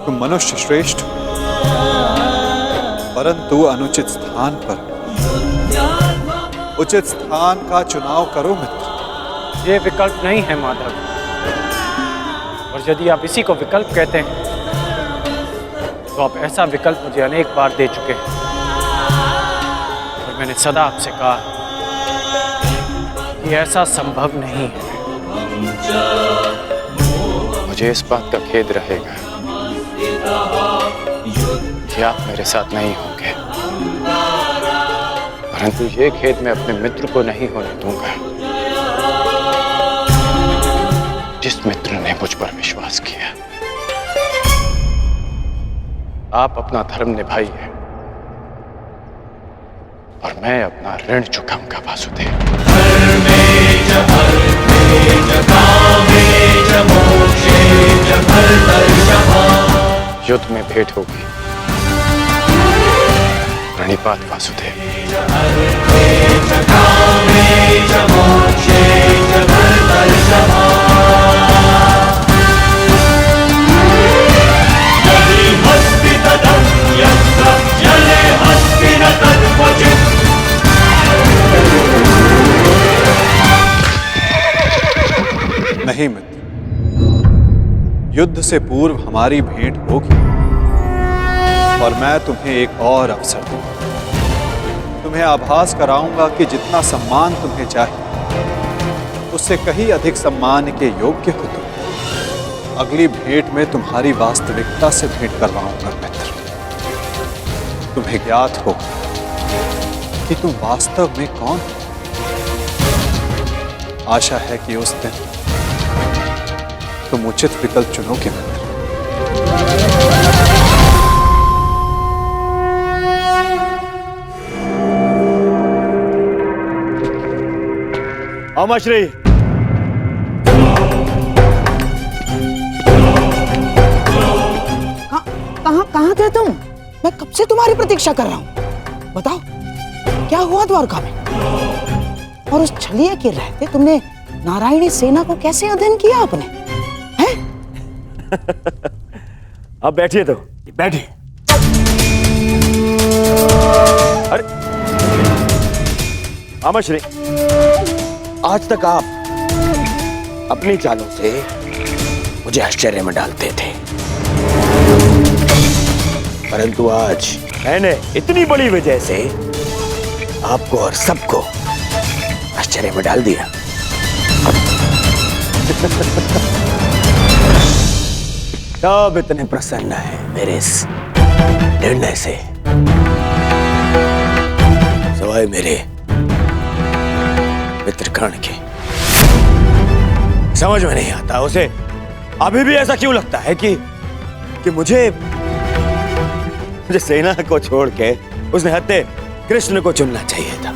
तुम मनुष्य श्रेष्ठ हो, परंतु अनुचित स्थान पर। उचित स्थान का चुनाव करो मित्र। ये विकल्प नहीं है माधव, और यदि आप इसी को विकल्प कहते हैं तो आप ऐसा विकल्प मुझे अनेक बार दे चुके हैं, और मैंने सदा आपसे कहा कि ऐसा संभव नहीं है। मुझे इस बात का खेद रहेगा कि आप मेरे साथ नहीं होंगे, परंतु ये खेद मैं अपने मित्र को नहीं होने दूंगा, जिस मित्र ने मुझ पर विश्वास किया। आप अपना धर्म निभाइए और मैं अपना ऋण चुकाऊंगा वासुदेव। युद्ध में भेंट होगी, प्रणिपात वासुदेव। नहीं मित्र, युद्ध से पूर्व हमारी भेंट होगी, और मैं तुम्हें एक और अवसर दूंगा। तुम्हें आभास कराऊंगा कि जितना सम्मान तुम्हें चाहिए उससे कहीं अधिक सम्मान के योग्य हो तुम। अगली भेंट में तुम्हारी वास्तविकता से भेंट करवाऊंगा मित्र। तुम्हें ज्ञात होगा कि तुम वास्तव में कौन हो। आशा है कि उस दिन तुम उचित विकल्प चुनोगे मित्र। अमश्री, कहाँ थे तुम? मैं कब से तुम्हारी प्रतीक्षा कर रहा हूँ। बताओ क्या हुआ द्वारका में? और उस छलिया के रहते तुमने नारायणी सेना को कैसे अध्ययन किया आपने? हैं? अब बैठिए तो बैठिए। अरे अमश्री, आज तक आप अपनी चालों से मुझे आश्चर्य में डालते थे, परंतु आज मैंने इतनी बड़ी वजह से आपको और सबको आश्चर्य में डाल दिया। सब इतने प्रसन्न है मेरे इस निर्णय से, सवाए मेरे मित्र कर्ण के। समझ में नहीं आता उसे अभी भी ऐसा क्यों लगता है कि मुझे सेना को छोड़ के उसने हत्या कृष्ण को चुनना चाहिए था।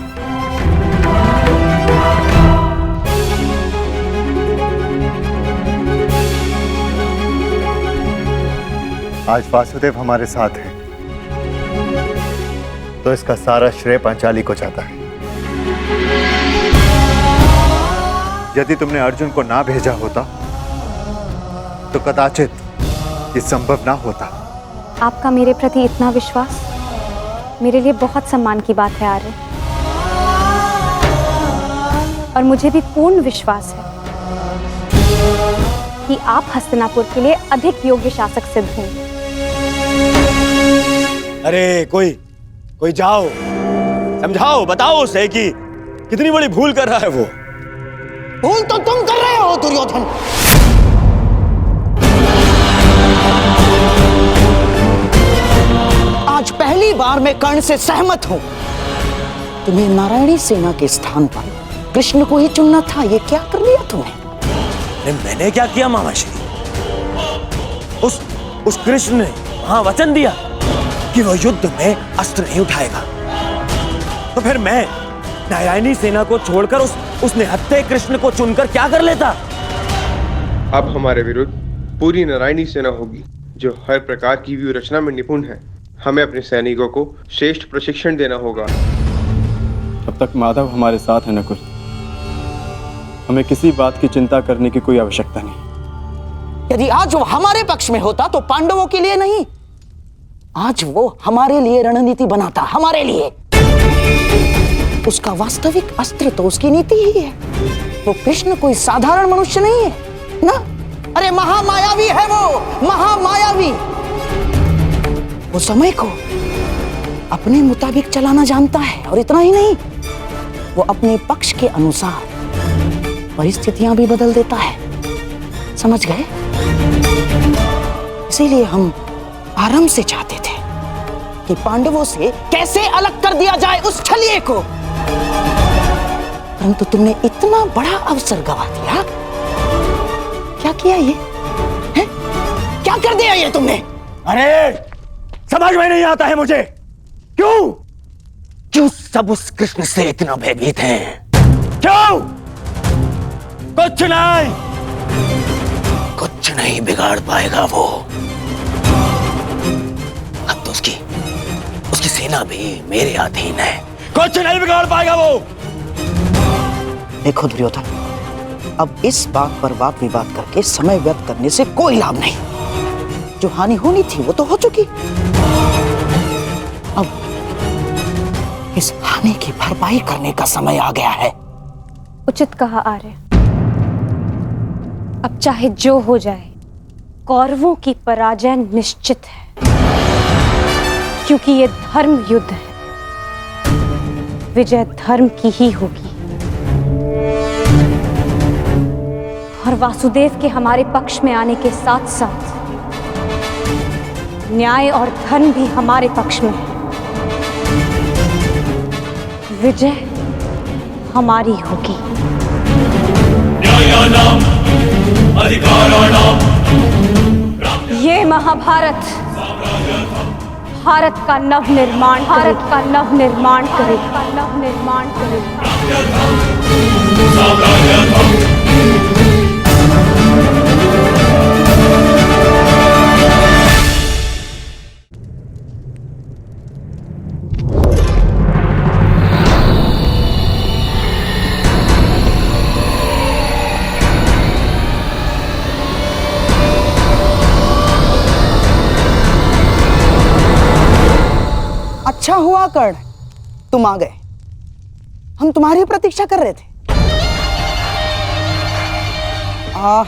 आज वासुदेव हमारे साथ है, तो इसका सारा श्रेय पांचाली को जाता है। यदि तुमने अर्जुन को ना भेजा होता तो कदाचित ये संभव ना होता। आपका मेरे प्रति इतना विश्वास मेरे लिए बहुत सम्मान की बात है आर्य, और मुझे भी पूर्ण विश्वास है कि आप हस्तिनापुर के लिए अधिक योग्य शासक सिद्ध होंगे। अरे कोई जाओ, समझाओ, बताओ उसे कि कितनी बड़ी भूल कर रहा है वो। भूल तो तुम कर रहे हो दुर्योधन। आज पहली बार मैं कर्ण से सहमत हूं। तुम्हें नारायणी सेना के स्थान पर कृष्ण को ही चुनना था, ये क्या कर लिया तुमने? अरे मैंने क्या किया मामाश्री? उस कृष्ण ने वहां वचन दिया कि वो युद्ध में अस्त्र नहीं उठाएगा, तो फिर मैं नारायणी सेना को छोड़कर उसने हत्या कृष्ण को चुनकर क्या कर लेता? अब हमारे विरुद्ध पूरी नारायणी सेना होगी जो हर प्रकार की व्यू रचना में निपुण है। हमें अपने सैनिकों को श्रेष्ठ प्रशिक्षण देना होगा। तब तक माधव हमारे साथ है नकुल। हमें किसी बात की चिंता करने की कोई आवश्यकता नहीं। यदि आज वो हमारे पक्ष में होता तो पांडवों के लिए नहीं, आज वो हमारे लिए रणनीति बनाता, हमारे लिए। उसका वास्तविक अस्त्र तो उसकी नीति ही है। वो कृष्ण कोई साधारण मनुष्य नहीं है ना। अरे महामायावी है वो, महामायावी। वो समय को अपने मुताबिक चलाना जानता है, और इतना ही नहीं, वो अपने पक्ष के अनुसार परिस्थितियां भी बदल देता है। समझ गए? इसीलिए हम आरंभ से चाहते थे कि पांडवों से कैसे अलग कर दिया जाए उस छलिए को, परंतु तुमने इतना बड़ा अवसर गवा दिया। क्या किया ये है? क्या कर दिया ये तुमने? अरे समझ में नहीं आता है मुझे, क्यों सब उस कृष्ण से इतना भयभीत हैं? क्यों? कुछ नहीं बिगाड़ पाएगा वो। अब तो उसकी सेना भी मेरे अधीन है। कुछ नहीं बिगाड़ पाएगा वो। देखो दुर्योधन, अब इस बात पर वाद विवाद करके समय व्यर्थ करने से कोई लाभ नहीं। जो हानि होनी थी वो तो हो चुकी। अब इस हानि की भरपाई करने का समय आ गया है। उचित कहा आर्य। अब चाहे जो हो जाए, कौरवों की पराजय निश्चित है, क्योंकि ये धर्म युद्ध है। विजय धर्म की ही होगी, और वासुदेव के हमारे पक्ष में आने के साथ साथ न्याय और धर्म भी हमारे पक्ष में है। विजय हमारी होगी। ये महाभारत भारत का नव निर्माण करेगा। अच्छा हुआ कर्ण, तुम आ गए। हम तुम्हारी प्रतीक्षा कर रहे थे। हाँ,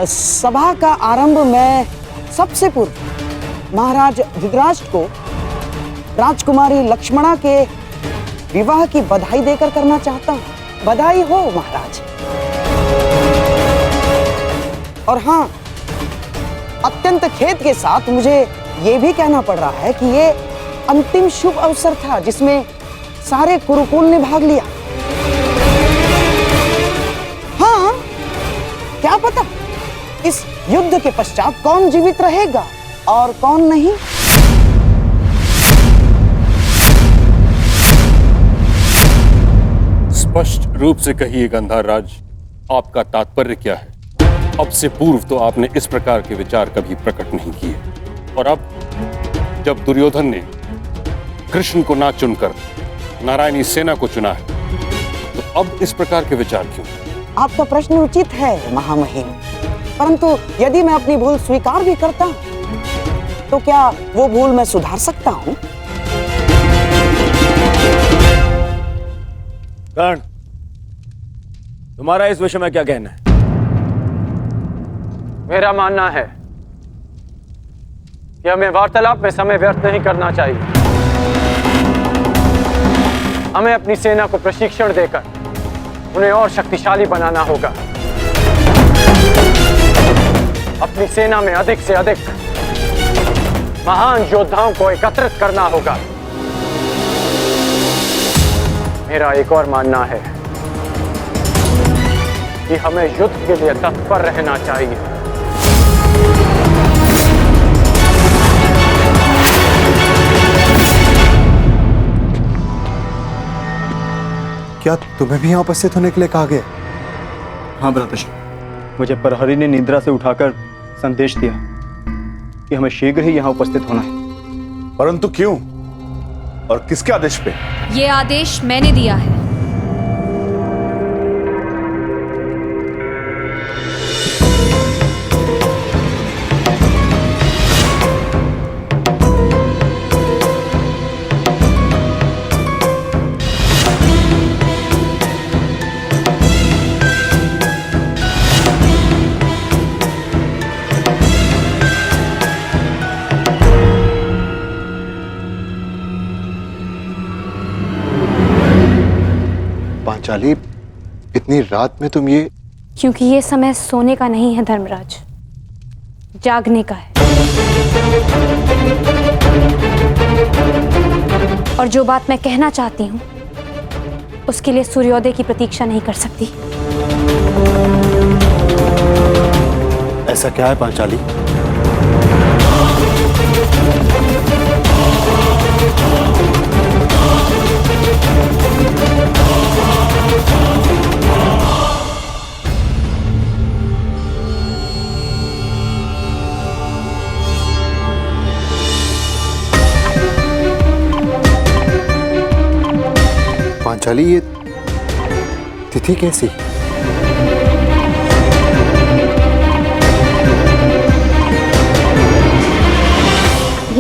सभा का आरंभ मैं सबसे पूर्व महाराज धृतराष्ट्र को राजकुमारी लक्ष्मणा के विवाह की बधाई देकर करना चाहता हूँ। बधाई हो महाराज। और हाँ, अत्यंत खेद के साथ मुझे ये भी कहना पड़ रहा है कि ये अंतिम शुभ अवसर था जिसमें सारे कुरुकुल ने भाग लिया। हाँ, क्या पता इस युद्ध के पश्चात कौन जीवित रहेगा और कौन नहीं। स्पष्ट रूप से कहिए गंधार राज, आपका तात्पर्य क्या है? अब से पूर्व तो आपने इस प्रकार के विचार कभी प्रकट नहीं किए, और अब जब दुर्योधन ने कृष्ण को ना चुनकर नारायणी सेना को चुना है, तो अब इस प्रकार के विचार क्यों? आपका प्रश्न उचित है महामहिम, परंतु यदि मैं अपनी भूल स्वीकार भी करता हूं, तो क्या वो भूल मैं सुधार सकता हूं? कर्ण, तुम्हारा इस विषय में क्या कहना है? मेरा मानना है कि हमें वार्तालाप में समय व्यर्थ नहीं करना चाहिए। हमें अपनी सेना को प्रशिक्षण देकर उन्हें और शक्तिशाली बनाना होगा। अपनी सेना में अधिक से अधिक महान योद्धाओं को एकत्रित करना होगा। मेरा एक और मानना है कि हमें युद्ध के लिए तत्पर रहना चाहिए। क्या तुम्हें भी यहाँ उपस्थित होने के लिए कहा गया? हाँ भ्राताश्री, मुझे प्रहरी ने निद्रा से उठाकर संदेश दिया कि हमें शीघ्र ही यहाँ उपस्थित होना है। परंतु क्यों और किसके आदेश पे? ये आदेश मैंने दिया है। पांचाली, इतनी रात में तुम ये? क्योंकि ये समय सोने का नहीं है धर्मराज, जागने का है। और जो बात मैं कहना चाहती हूँ उसके लिए सूर्योदय की प्रतीक्षा नहीं कर सकती। ऐसा क्या है पांचाली? पांचाली, ये तिथि कैसी?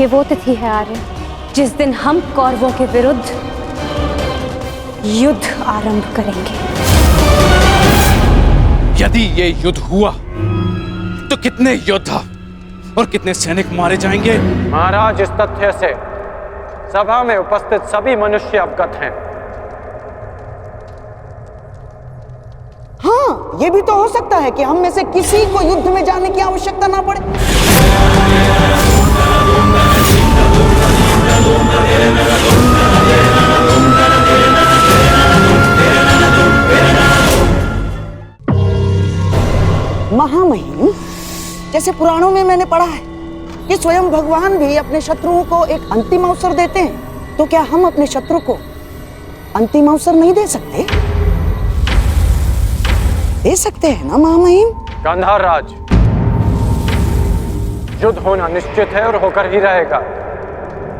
ये वो तिथि है आर्य जिस दिन हम कौरवों के विरुद्ध युद्ध आरंभ करेंगे। यदि ये युद्ध हुआ तो कितने योद्धा और कितने सैनिक मारे जाएंगे? महाराज, इस तथ्य से सभा में उपस्थित सभी मनुष्य अवगत हैं। हाँ, ये भी तो हो सकता है कि हम में से किसी को युद्ध में जाने की आवश्यकता ना पड़े। महामहिम, जैसे पुराणों में मैंने पढ़ा है कि स्वयं भगवान भी अपने शत्रुओं को एक अंतिम अवसर देते हैं, तो क्या हम अपने शत्रु को अंतिम अवसर नहीं दे सकते? दे सकते हैं ना महामहिम? गांधार राज, युद्ध होना निश्चित है और होकर ही रहेगा।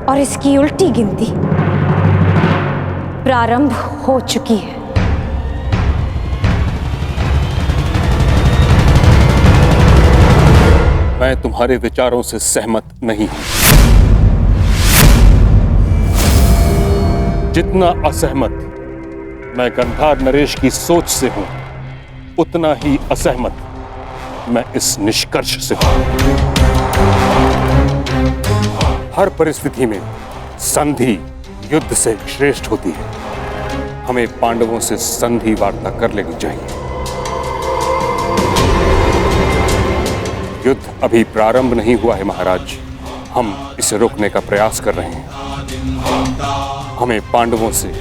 और इसकी उल्टी गिनती प्रारंभ हो चुकी है। मैं तुम्हारे विचारों से सहमत नहीं हूं। जितना असहमत मैं गंधार नरेश की सोच से हूं, उतना ही असहमत मैं इस निष्कर्ष से हूं। हर परिस्थिति में संधि युद्ध से श्रेष्ठ होती है। हमें पांडवों से संधि वार्ता कर लेनी चाहिए। युद्ध अभी प्रारंभ नहीं हुआ है महाराज, हम इसे रोकने का प्रयास कर रहे हैं। हमें पांडवों से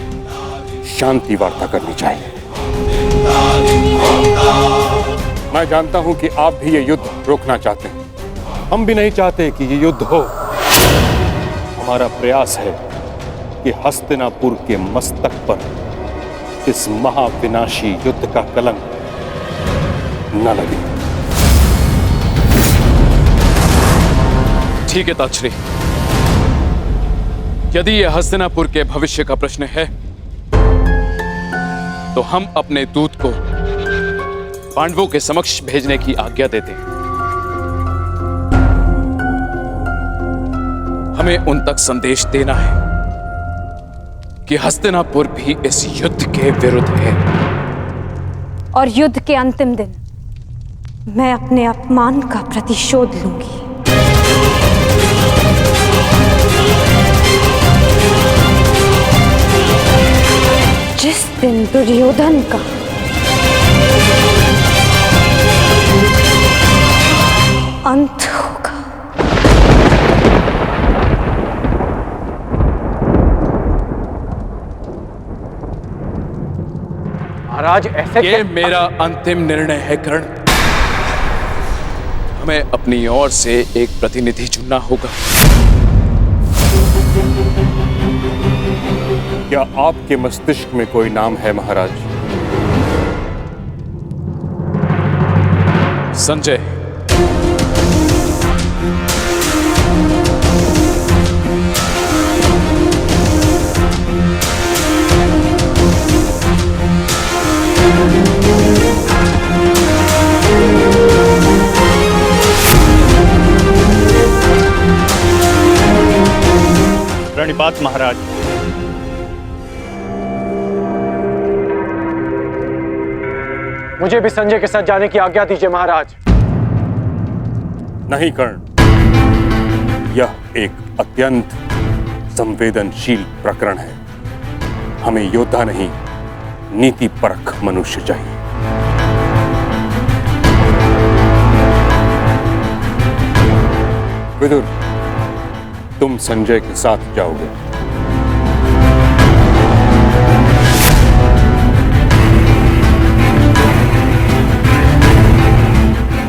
शांति वार्ता करनी चाहिए। मैं जानता हूं कि आप भी ये युद्ध रोकना चाहते हैं। हम भी नहीं चाहते कि ये युद्ध हो। हमारा प्रयास है कि हस्तिनापुर के मस्तक पर इस महाविनाशी युद्ध का कलंक न लगे। ठीक है ताक्षरी, यदि यह हस्तिनापुर के भविष्य का प्रश्न है तो हम अपने दूत को पांडवों के समक्ष भेजने की आज्ञा देते हैं। हमें उन तक संदेश देना है कि हस्तिनापुर भी इस युद्ध के विरुद्ध है। और युद्ध के अंतिम दिन मैं अपने अपमान का प्रतिशोध लूंगी। जिस दिन दुर्योधन का अंत होगा। महाराज, ऐसे ये मेरा अंतिम निर्णय है कर्ण। हमें अपनी ओर से एक प्रतिनिधि चुनना होगा। क्या आपके मस्तिष्क में कोई नाम है महाराज? संजय, प्रणिपात महाराज। मुझे भी संजय के साथ जाने की आज्ञा दीजिए महाराज। नहीं कर्ण, यह एक अत्यंत संवेदनशील प्रकरण है। हमें योद्धा नहीं, नीतिपरक मनुष्य चाहिए। विदुर, तुम संजय के साथ जाओगे।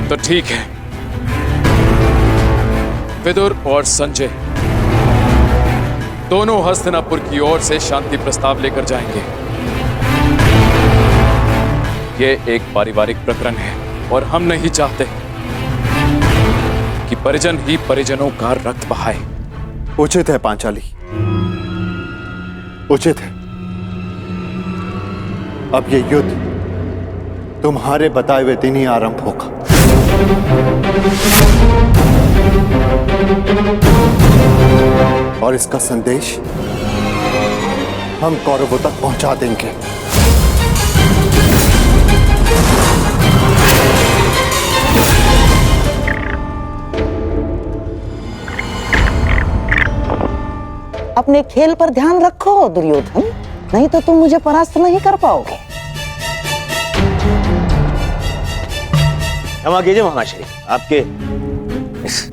तो ठीक है, विदुर और संजय दोनों हस्तिनापुर की ओर से शांति प्रस्ताव लेकर जाएंगे। यह एक पारिवारिक प्रकरण है और हम नहीं चाहते कि परिजन ही परिजनों का रक्त बहाए। उचित है पांचाली, उचित है। अब ये युद्ध तुम्हारे बताए हुए दिन ही आरंभ होगा। और इसका संदेश हम कौरवों तक पहुंचा देंगे। अपने खेल पर ध्यान रखो दुर्योधन, नहीं तो तुम मुझे परास्त नहीं कर पाओगे। क्षमा कीजिए महाश्री, आपके इस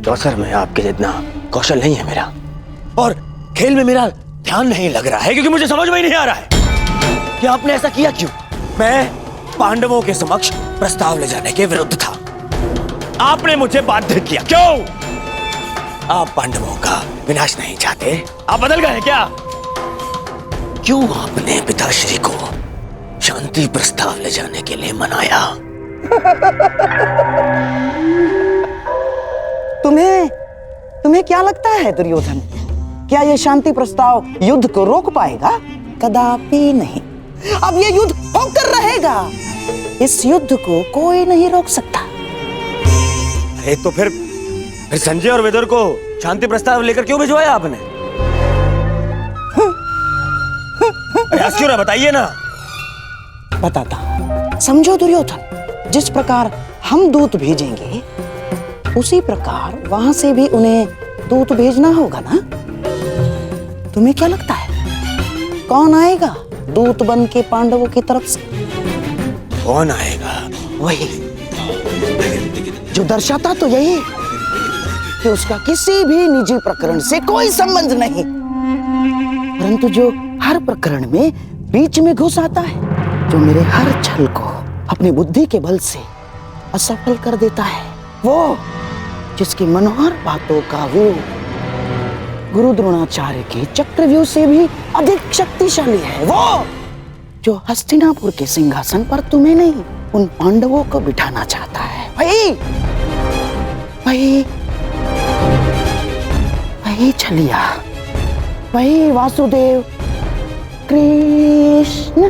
अवसर में आपके जितना कौशल नहीं है मेरा, और खेल में मेरा ध्यान नहीं लग रहा है, क्योंकि मुझे समझ में ही नहीं आ रहा है कि आपने ऐसा किया क्यों। मैं पांडवों के समक्ष प्रस्ताव ले जाने के विरुद्ध था, आपने मुझे बाध्य किया। क्यों? आप पांडवों का विनाश नहीं चाहते? आप बदल गए हैं क्या? क्यों आपने पिताश्री को शांति प्रस्ताव ले जाने के लिए मनाया? तुम्हें क्या लगता है दुर्योधन, क्या यह शांति प्रस्ताव युद्ध को रोक पाएगा? कदापि नहीं। अब यह युद्ध होकर रहेगा। इस युद्ध को कोई नहीं रोक सकता। अरे तो फिर संजय और विदुर को शांति प्रस्ताव लेकर क्यों भिजवाया आपने? अरे क्यों ना बताइए ना। बताता, समझो दुर्योधन, जिस प्रकार हम दूत भेजेंगे उसी प्रकार वहां से भी उन्हें दूत भेजना होगा ना। तुम्हें क्या लगता है कौन आएगा दूत बन के पांडवों की तरफ से? कौन आएगा? वही जो दर्शाता तो यही कि उसका किसी भी निजी प्रकरण से कोई संबंध नहीं, परंतु जो हर प्रकरण में बीच में घुस आता है, जो मेरे हर छल को अपनी बुद्धि के बल से असफल कर देता है, वो जिसकी मनोहर बातों का व्यू गुरु द्रोणाचार्य के चक्रव्यूह से भी अधिक शक्तिशाली है, वो जो हस्तिनापुर के सिंहासन पर तुम्हें नहीं उन पांडवों को बिठाना चाहता है। वही छलिया, वही वासुदेव कृष्ण।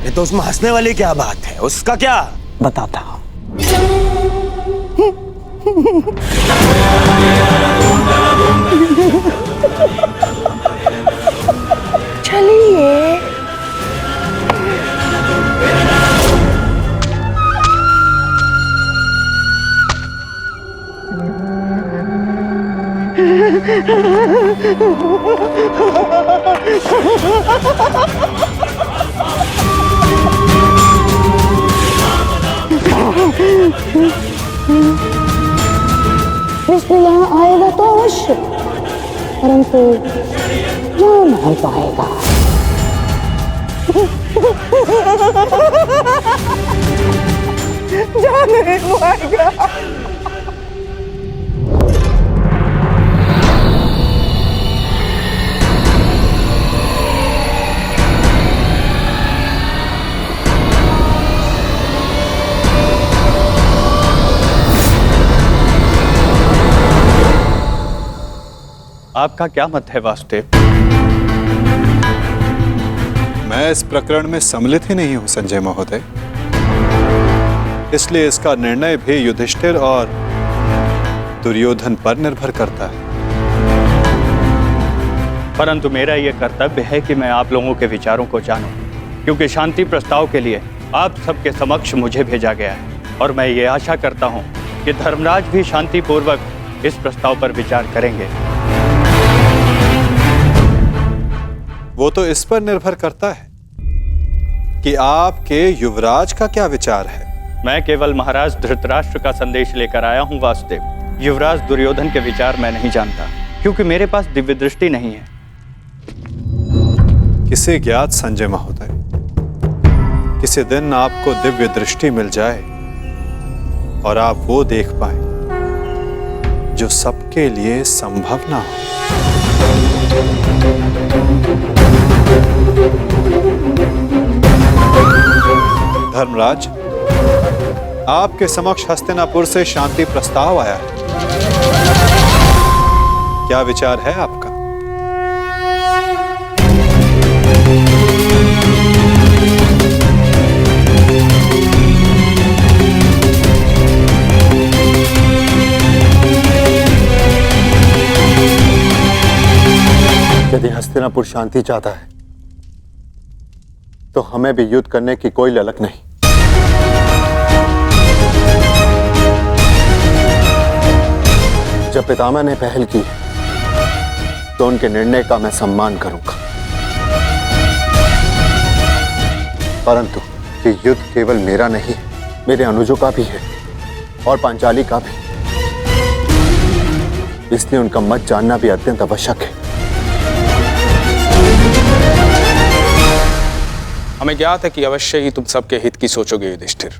ये तो उसमें हंसने वाली क्या बात है? उसका क्या? बताता हूं। चलिए। कृष्ण यहाँ आएगा तो अवश्य, परंतु जा नहीं पाएगा। जा नहीं पाएगा। आपका क्या मत है वासुदेव? मैं इस प्रकरण में सम्मिलित ही नहीं हूं संजय महोदय, इसलिए इसका निर्णय भी युधिष्ठिर और दुर्योधन पर निर्भर करता है। परंतु मेरा यह कर्तव्य है कि मैं आप लोगों के विचारों को जानूं, क्योंकि शांति प्रस्ताव के लिए आप सबके समक्ष मुझे भेजा गया है और मैं ये आशा करता हूं कि धर्मराज भी शांतिपूर्वक इस प्रस्ताव पर विचार करेंगे। वो तो इस पर निर्भर करता है कि आपके युवराज का क्या विचार है। मैं केवल महाराज धृतराष्ट्र का संदेश लेकर आया हूं वासुदेव। युवराज दुर्योधन के विचार मैं नहीं जानता, क्योंकि मेरे पास दिव्य दृष्टि नहीं है। किसे ज्ञात संजय महोदय, किसी दिन आपको दिव्य दृष्टि मिल जाए और आप वो देख पाए जो सबके लिए संभव ना हो। धर्मराज, आपके समक्ष हस्तिनापुर से शांति प्रस्ताव आया है। क्या विचार है आपका? यदि हस्तिनापुर शांति चाहता है तो हमें भी युद्ध करने की कोई ललक नहीं। जब पितामह ने पहल की तो उनके निर्णय का मैं सम्मान करूंगा, परंतु ये युद्ध केवल मेरा नहीं, मेरे अनुजों का भी है और पांचाली का भी, इसलिए उनका मत जानना भी अत्यंत आवश्यक है। हमें ज्ञात है कि अवश्य ही तुम सबके हित की सोचोगे युधिष्ठिर,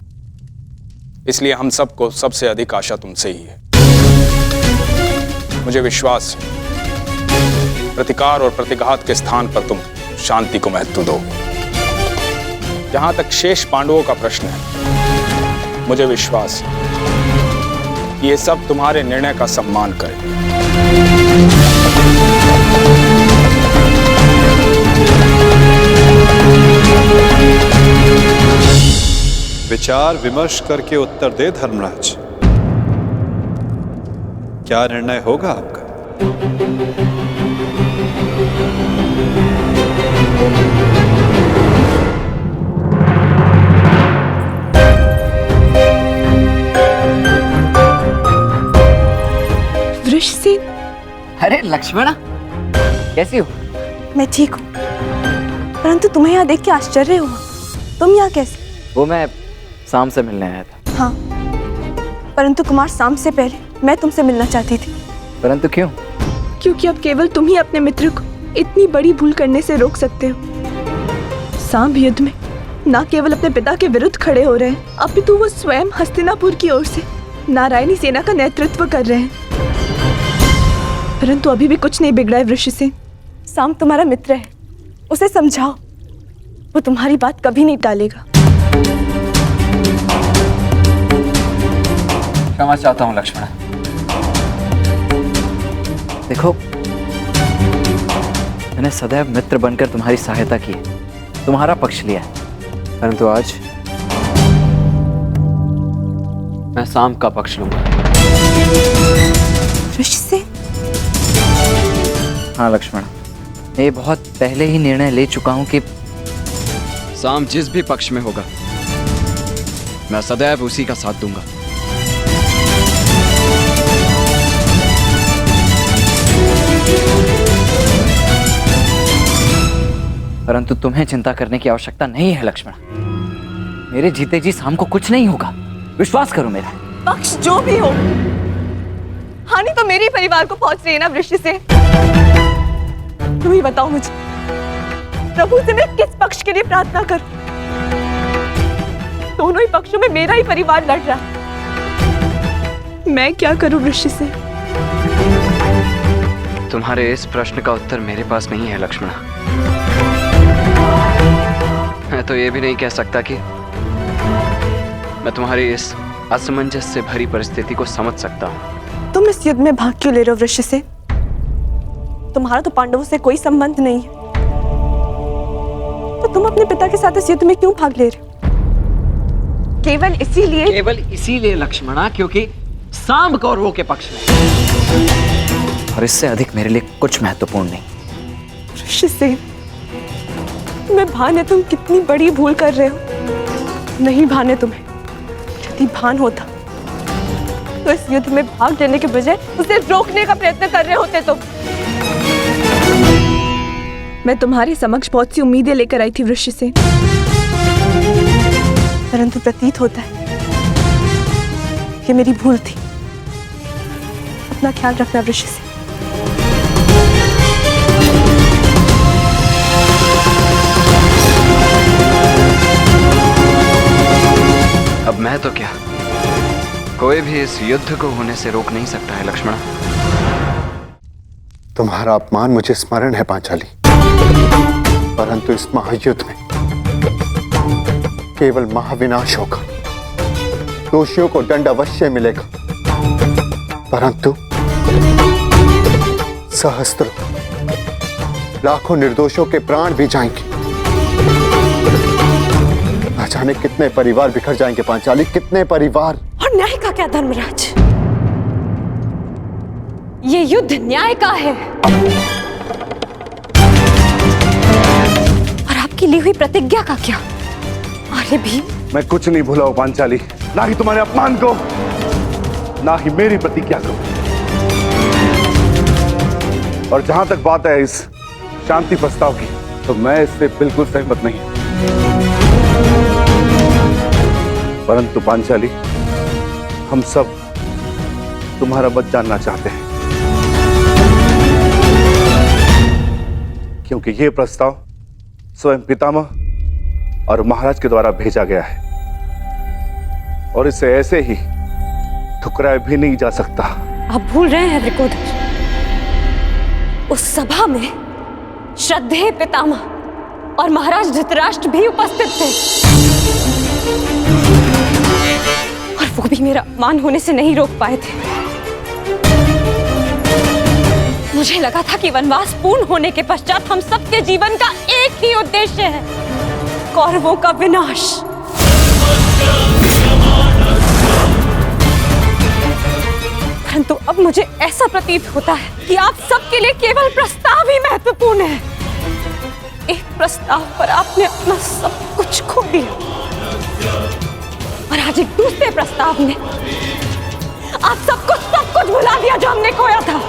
इसलिए हम सबको सबसे अधिक आशा तुमसे ही है। मुझे विश्वास है प्रतिकार और प्रतिघात के स्थान पर तुम शांति को महत्व दो। जहां तक शेष पांडवों का प्रश्न है, मुझे विश्वास है कि ये सब तुम्हारे निर्णय का सम्मान करें। विचार विमर्श करके उत्तर दे धर्मराज, क्या निर्णय होगा आपका? वृषसेन, अरे लक्ष्मणा, कैसी हो? मैं ठीक हूँ, परंतु तुम्हें यहाँ देख के आश्चर्य हुआ। तुम यहाँ कैसे? वो मैं शाम से मिलने आया था। हाँ, परंतु कुमार शाम से पहले मैं तुमसे मिलना चाहती थी। परंतु क्यों? क्योंकि अब केवल तुम ही अपने मित्र को इतनी बड़ी भूल करने से रोक सकते हो। सांब युद्ध में न केवल अपने पिता के विरुद्ध खड़े हो रहे हैं, अपितु वो स्वयं हस्तिनापुर की ओर से नारायणी सेना का नेतृत्व कर रहे हैं। परंतु अभी भी कुछ नहीं बिगड़ा है वृषसेन। सांब तुम्हारा मित्र है, उसे समझाओ, वो तुम्हारी बात कभी नहीं टालेगा। क्षमा चाहता हूं लक्ष्मण। देखो, मैंने सदैव मित्र बनकर तुम्हारी सहायता की है, तुम्हारा पक्ष लिया है, परंतु आज मैं शाम का पक्ष लूंगा। वृषसेन? हाँ लक्ष्मण, मैं बहुत पहले ही निर्णय ले चुका हूं कि शाम जिस भी पक्ष में होगा, मैं सदैव उसी का साथ दूंगा। परंतु तुम्हें चिंता करने की आवश्यकता नहीं है लक्ष्मण। मेरे जीते जी शाम को कुछ नहीं होगा, विश्वास करो मेरा। पक्ष जो भी हो, हानि तो मेरे परिवार को पहुंच रही है ना वृषसेन। तुम ही बताओ मुझे, प्रभु से मैं किस पक्ष के लिए प्रार्थना करूं? दोनों ही पक्षों में मेरा ही परिवार लड़ रहा है। मैं क्या करूं वृषसेन? तुम्हारे इस प्रश्न का उत्तर मेरे पास नहीं है लक्ष्मण। मैं तो ये भी नहीं कह सकता कि मैं तुम्हारी इस असमंजस से भरी परिस्थिति को समझ सकता हूँ। तुम इस युद्ध में भाग क्यों ले रहे हो वृषसेन? तुम्हारा तो पांडवों से कोई संबंध नहीं है, तो तुम अपने पिता के साथ इस युद्ध में क्यों भाग ले रहे हो? केवल इसीलिए लक्ष्मणा, क्योंकि सांब कौरवों के पक्ष में, और इससे अधिक मेरे लिए कुछ महत्वपूर्ण नहीं। ऋषिसेन, मैं भान है तुम कितनी बड़ी भूल कर रहे हो। नहीं भान है तुम्हें, यदि भान होता तो इस युद्ध में भाग लेने के बजाय उसे रोकने का प्रयत्न कर रहे होते तुम। मैं तुम्हारे समक्ष बहुत सी उम्मीदें लेकर आई थी ऋषिसेन, परंतु प्रतीत होता है कि मेरी भूल थी। अपना ख्याल रखना ऋषिसेन। अब मैं तो क्या, कोई भी इस युद्ध को होने से रोक नहीं सकता है लक्ष्मण। तुम्हारा अपमान मुझे स्मरण है पांचाली, परंतु इस महायुद्ध में केवल महाविनाश होगा। दोषियों को दंड अवश्य मिलेगा, परंतु सहस्त्रों लाखों निर्दोषों के प्राण भी जाएंगे। न जाने कितने परिवार बिखर जाएंगे पांचाली, कितने परिवार। और न्याय का क्या धर्मराज? ये युद्ध न्याय का है, और आपकी ली हुई प्रतिज्ञा का क्या? अरे भीम, मैं कुछ नहीं भूला हूं पांचाली, ना ही तुम्हारे अपमान को, ना ही मेरी प्रतिज्ञा को। और जहां तक बात है इस शांति प्रस्ताव की, तो मैं इससे बिल्कुल सहमत नहीं। परंतु पांचाली, हम सब तुम्हारा मत जानना चाहते हैं, क्योंकि यह प्रस्ताव स्वयं पितामह और महाराज के द्वारा भेजा गया है, और इसे ऐसे ही ठुकराया भी नहीं जा सकता। आप भूल रहे हैं वृकोदर, उस सभा में श्रद्धेय पितामह और महाराज धृतराष्ट्र भी उपस्थित थे, और वो भी मेरा अपमान होने से नहीं रोक पाए थे। मुझे लगा था कि वनवास पूर्ण होने के पश्चात हम सबके जीवन का एक ही उद्देश्य है, कौरवों का विनाश। परंतु अब मुझे ऐसा प्रतीत होता है कि आप सबके लिए केवल प्रस्ताव ही महत्वपूर्ण है। एक प्रस्ताव पर आपने अपना सब कुछ खो दिया, और आज एक दूसरे प्रस्ताव में आप सब कुछ भुला दिया जो हमने खोया था।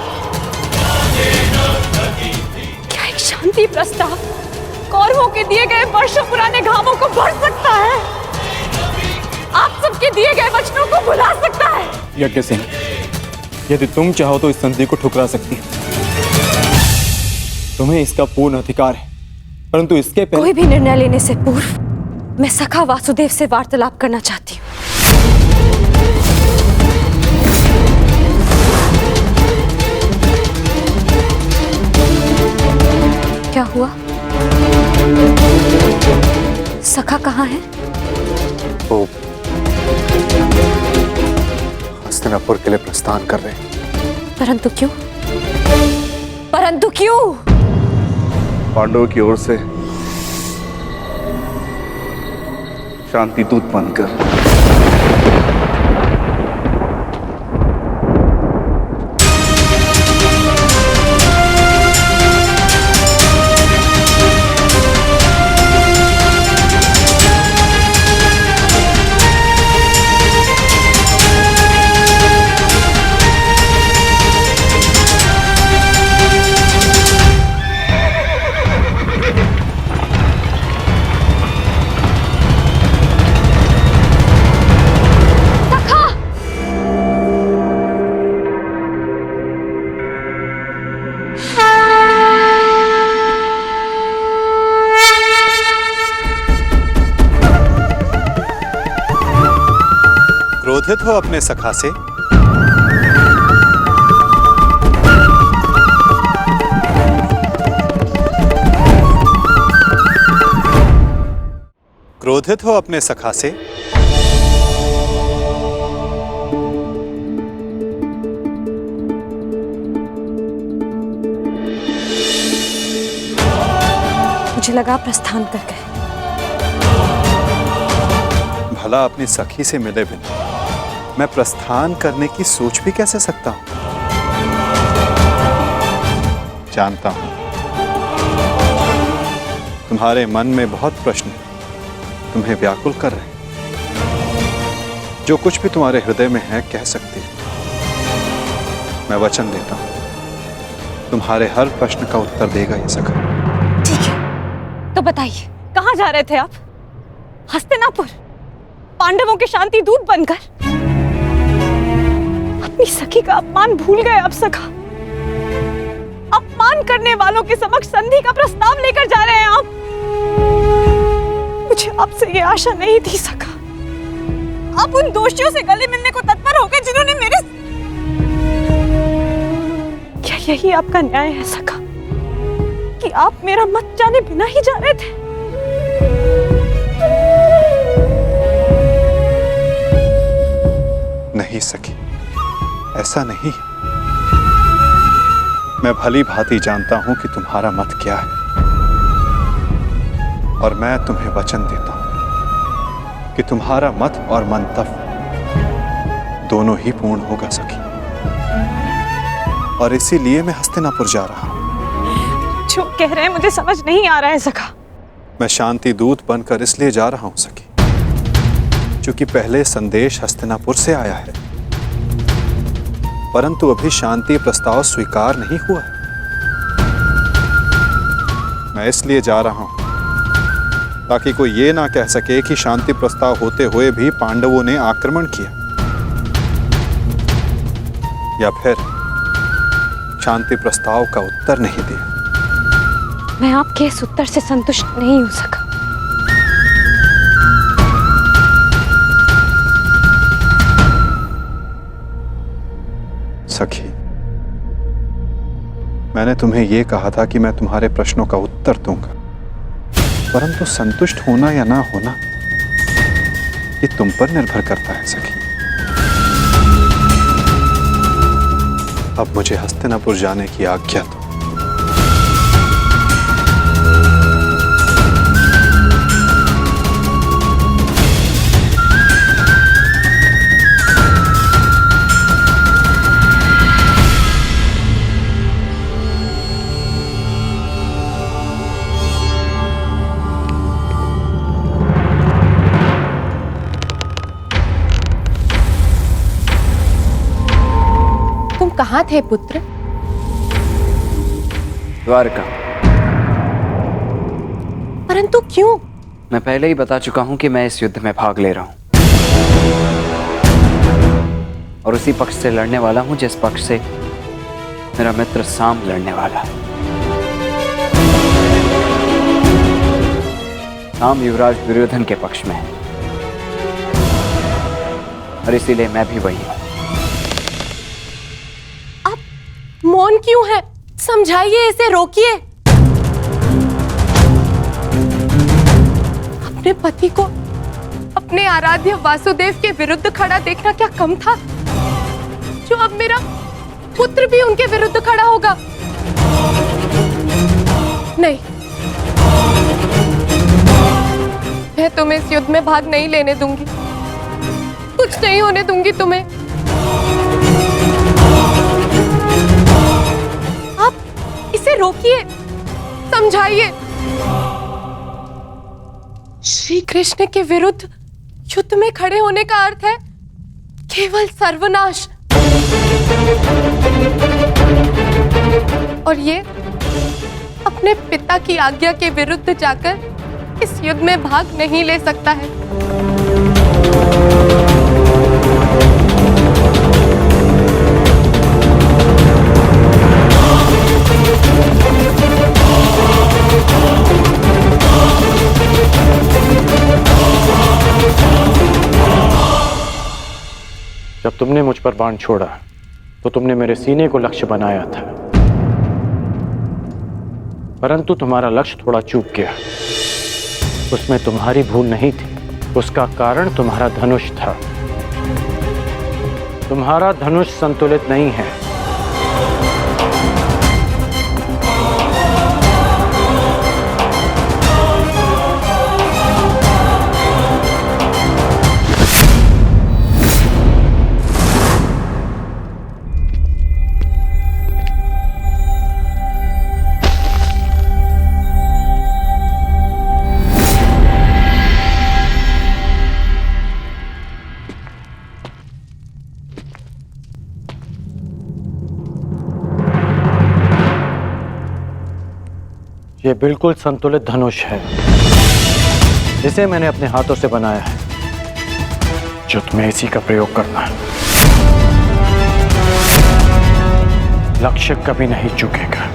क्या एक शांति प्रस्ताव कौरवों के दिए गए वर्षों पुराने घावों को भर सकता है? आप सबके दिए गए वचनों को भुला सकता है? यज्ञसेन, यदि तुम चाहो तो इस संधि को ठुकरा सकती हो। तुम्हें इसका पूर्ण अधिकार है, परंतु इसके पहले कोई भी निर्णय लेने से पूर्व मैं सखा वासुदेव से वार्तालाप करना चाहती हूँ। क्या हुआ? सखा कहाँ है? वो हस्तिनापुर के लिए प्रस्थान कर रहे हैं। परंतु क्यों? परंतु क्यों? पांडवों की ओर से शांति दूत बनकर। क्रोधित हो अपने सखा से? क्रोधित हो अपने सखा से? लगा प्रस्थान कर गए। भला अपनी सखी से मिले बिना मैं प्रस्थान करने की सोच भी कैसे सकता हूं? जानता हूं तुम्हारे मन में बहुत प्रश्न तुम्हें व्याकुल कर रहे हैं। जो कुछ भी तुम्हारे हृदय में है कह सकती हो। मैं वचन देता हूं तुम्हारे हर प्रश्न का उत्तर देगा ये सखा। ठीक है, तो बताइए कहां जा रहे थे आप? हस्तिनापुर, पांडवों के शांति दूत बनकर? अपनी सखी का अपमान भूल गए आप सखा? अपमान करने वालों के समक्ष संधि का प्रस्ताव लेकर जा रहे हैं आप? मुझे आपसे ये आशा नहीं थी सखा। आप उन दोषियों से गले मिलने को तत्पर हो गए जिन्होंने मेरे... क्या यही आपका न्याय है सखा कि आप मेरा मत जाने बिना ही जा रहे थे? नहीं सखी, ऐसा नहीं। मैं भली भांति जानता हूं कि तुम्हारा मत क्या है और मैं तुम्हें वचन देता हूं कि तुम्हारा मत और मंतव्य दोनों ही पूर्ण होगा सखी। और इसीलिए मैं हस्तिनापुर जा रहा हूं। जो कह रहे हैं मुझे समझ नहीं आ रहा है सखा। मैं शांति दूत बनकर इसलिए जा रहा हूं सखी क्योंकि पहले संदेश हस्तिनापुर से आया है, परंतु अभी शांति प्रस्ताव स्वीकार नहीं हुआ है। मैं इसलिए जा रहा हूं ताकि कोई ये ना कह सके कि शांति प्रस्ताव होते हुए भी पांडवों ने आक्रमण किया, या फिर शांति प्रस्ताव का उत्तर नहीं दिया। मैं आपके इस उत्तर से संतुष्ट नहीं हो सका। सखी, मैंने तुम्हें यह कहा था कि मैं तुम्हारे प्रश्नों का उत्तर दूंगा, परंतु संतुष्ट होना या ना होना ये तुम पर निर्भर करता है सखी। अब मुझे हस्तिनापुर जाने की आज्ञा दो। कहाँ थे पुत्र? द्वारका। परंतु क्यों? मैं पहले ही बता चुका हूं कि मैं इस युद्ध में भाग ले रहा हूं और उसी पक्ष से लड़ने वाला हूं जिस पक्ष से मेरा मित्र साम लड़ने वाला है। साम युवराज दुर्योधन के पक्ष में है और इसीलिए मैं भी वही हूं। मौन क्यों है? समझाइए, इसे रोकिए। अपने पति को अपने आराध्य वासुदेव के विरुद्ध खड़ा देखना क्या कम था, जो अब मेरा पुत्र भी उनके विरुद्ध खड़ा होगा? नहीं, मैं तुम्हें इस युद्ध में भाग नहीं लेने दूंगी। कुछ नहीं होने दूंगी तुम्हें। इसे रोकिए, समझाइए। श्री कृष्ण के विरुद्ध युद्ध में खड़े होने का अर्थ है केवल सर्वनाश, और ये अपने पिता की आज्ञा के विरुद्ध जाकर इस युद्ध में भाग नहीं ले सकता है। जब तुमने मुझ पर बाण छोड़ा तो तुमने मेरे सीने को लक्ष्य बनाया था, परंतु तुम्हारा लक्ष्य थोड़ा चूक गया। उसमें तुम्हारी भूल नहीं थी, उसका कारण तुम्हारा धनुष था। तुम्हारा धनुष संतुलित नहीं है। ये बिल्कुल संतुलित धनुष है, इसे मैंने अपने हाथों से बनाया है, जो तुम्हें इसी का प्रयोग करना है। लक्ष्य कभी नहीं चूकेगा।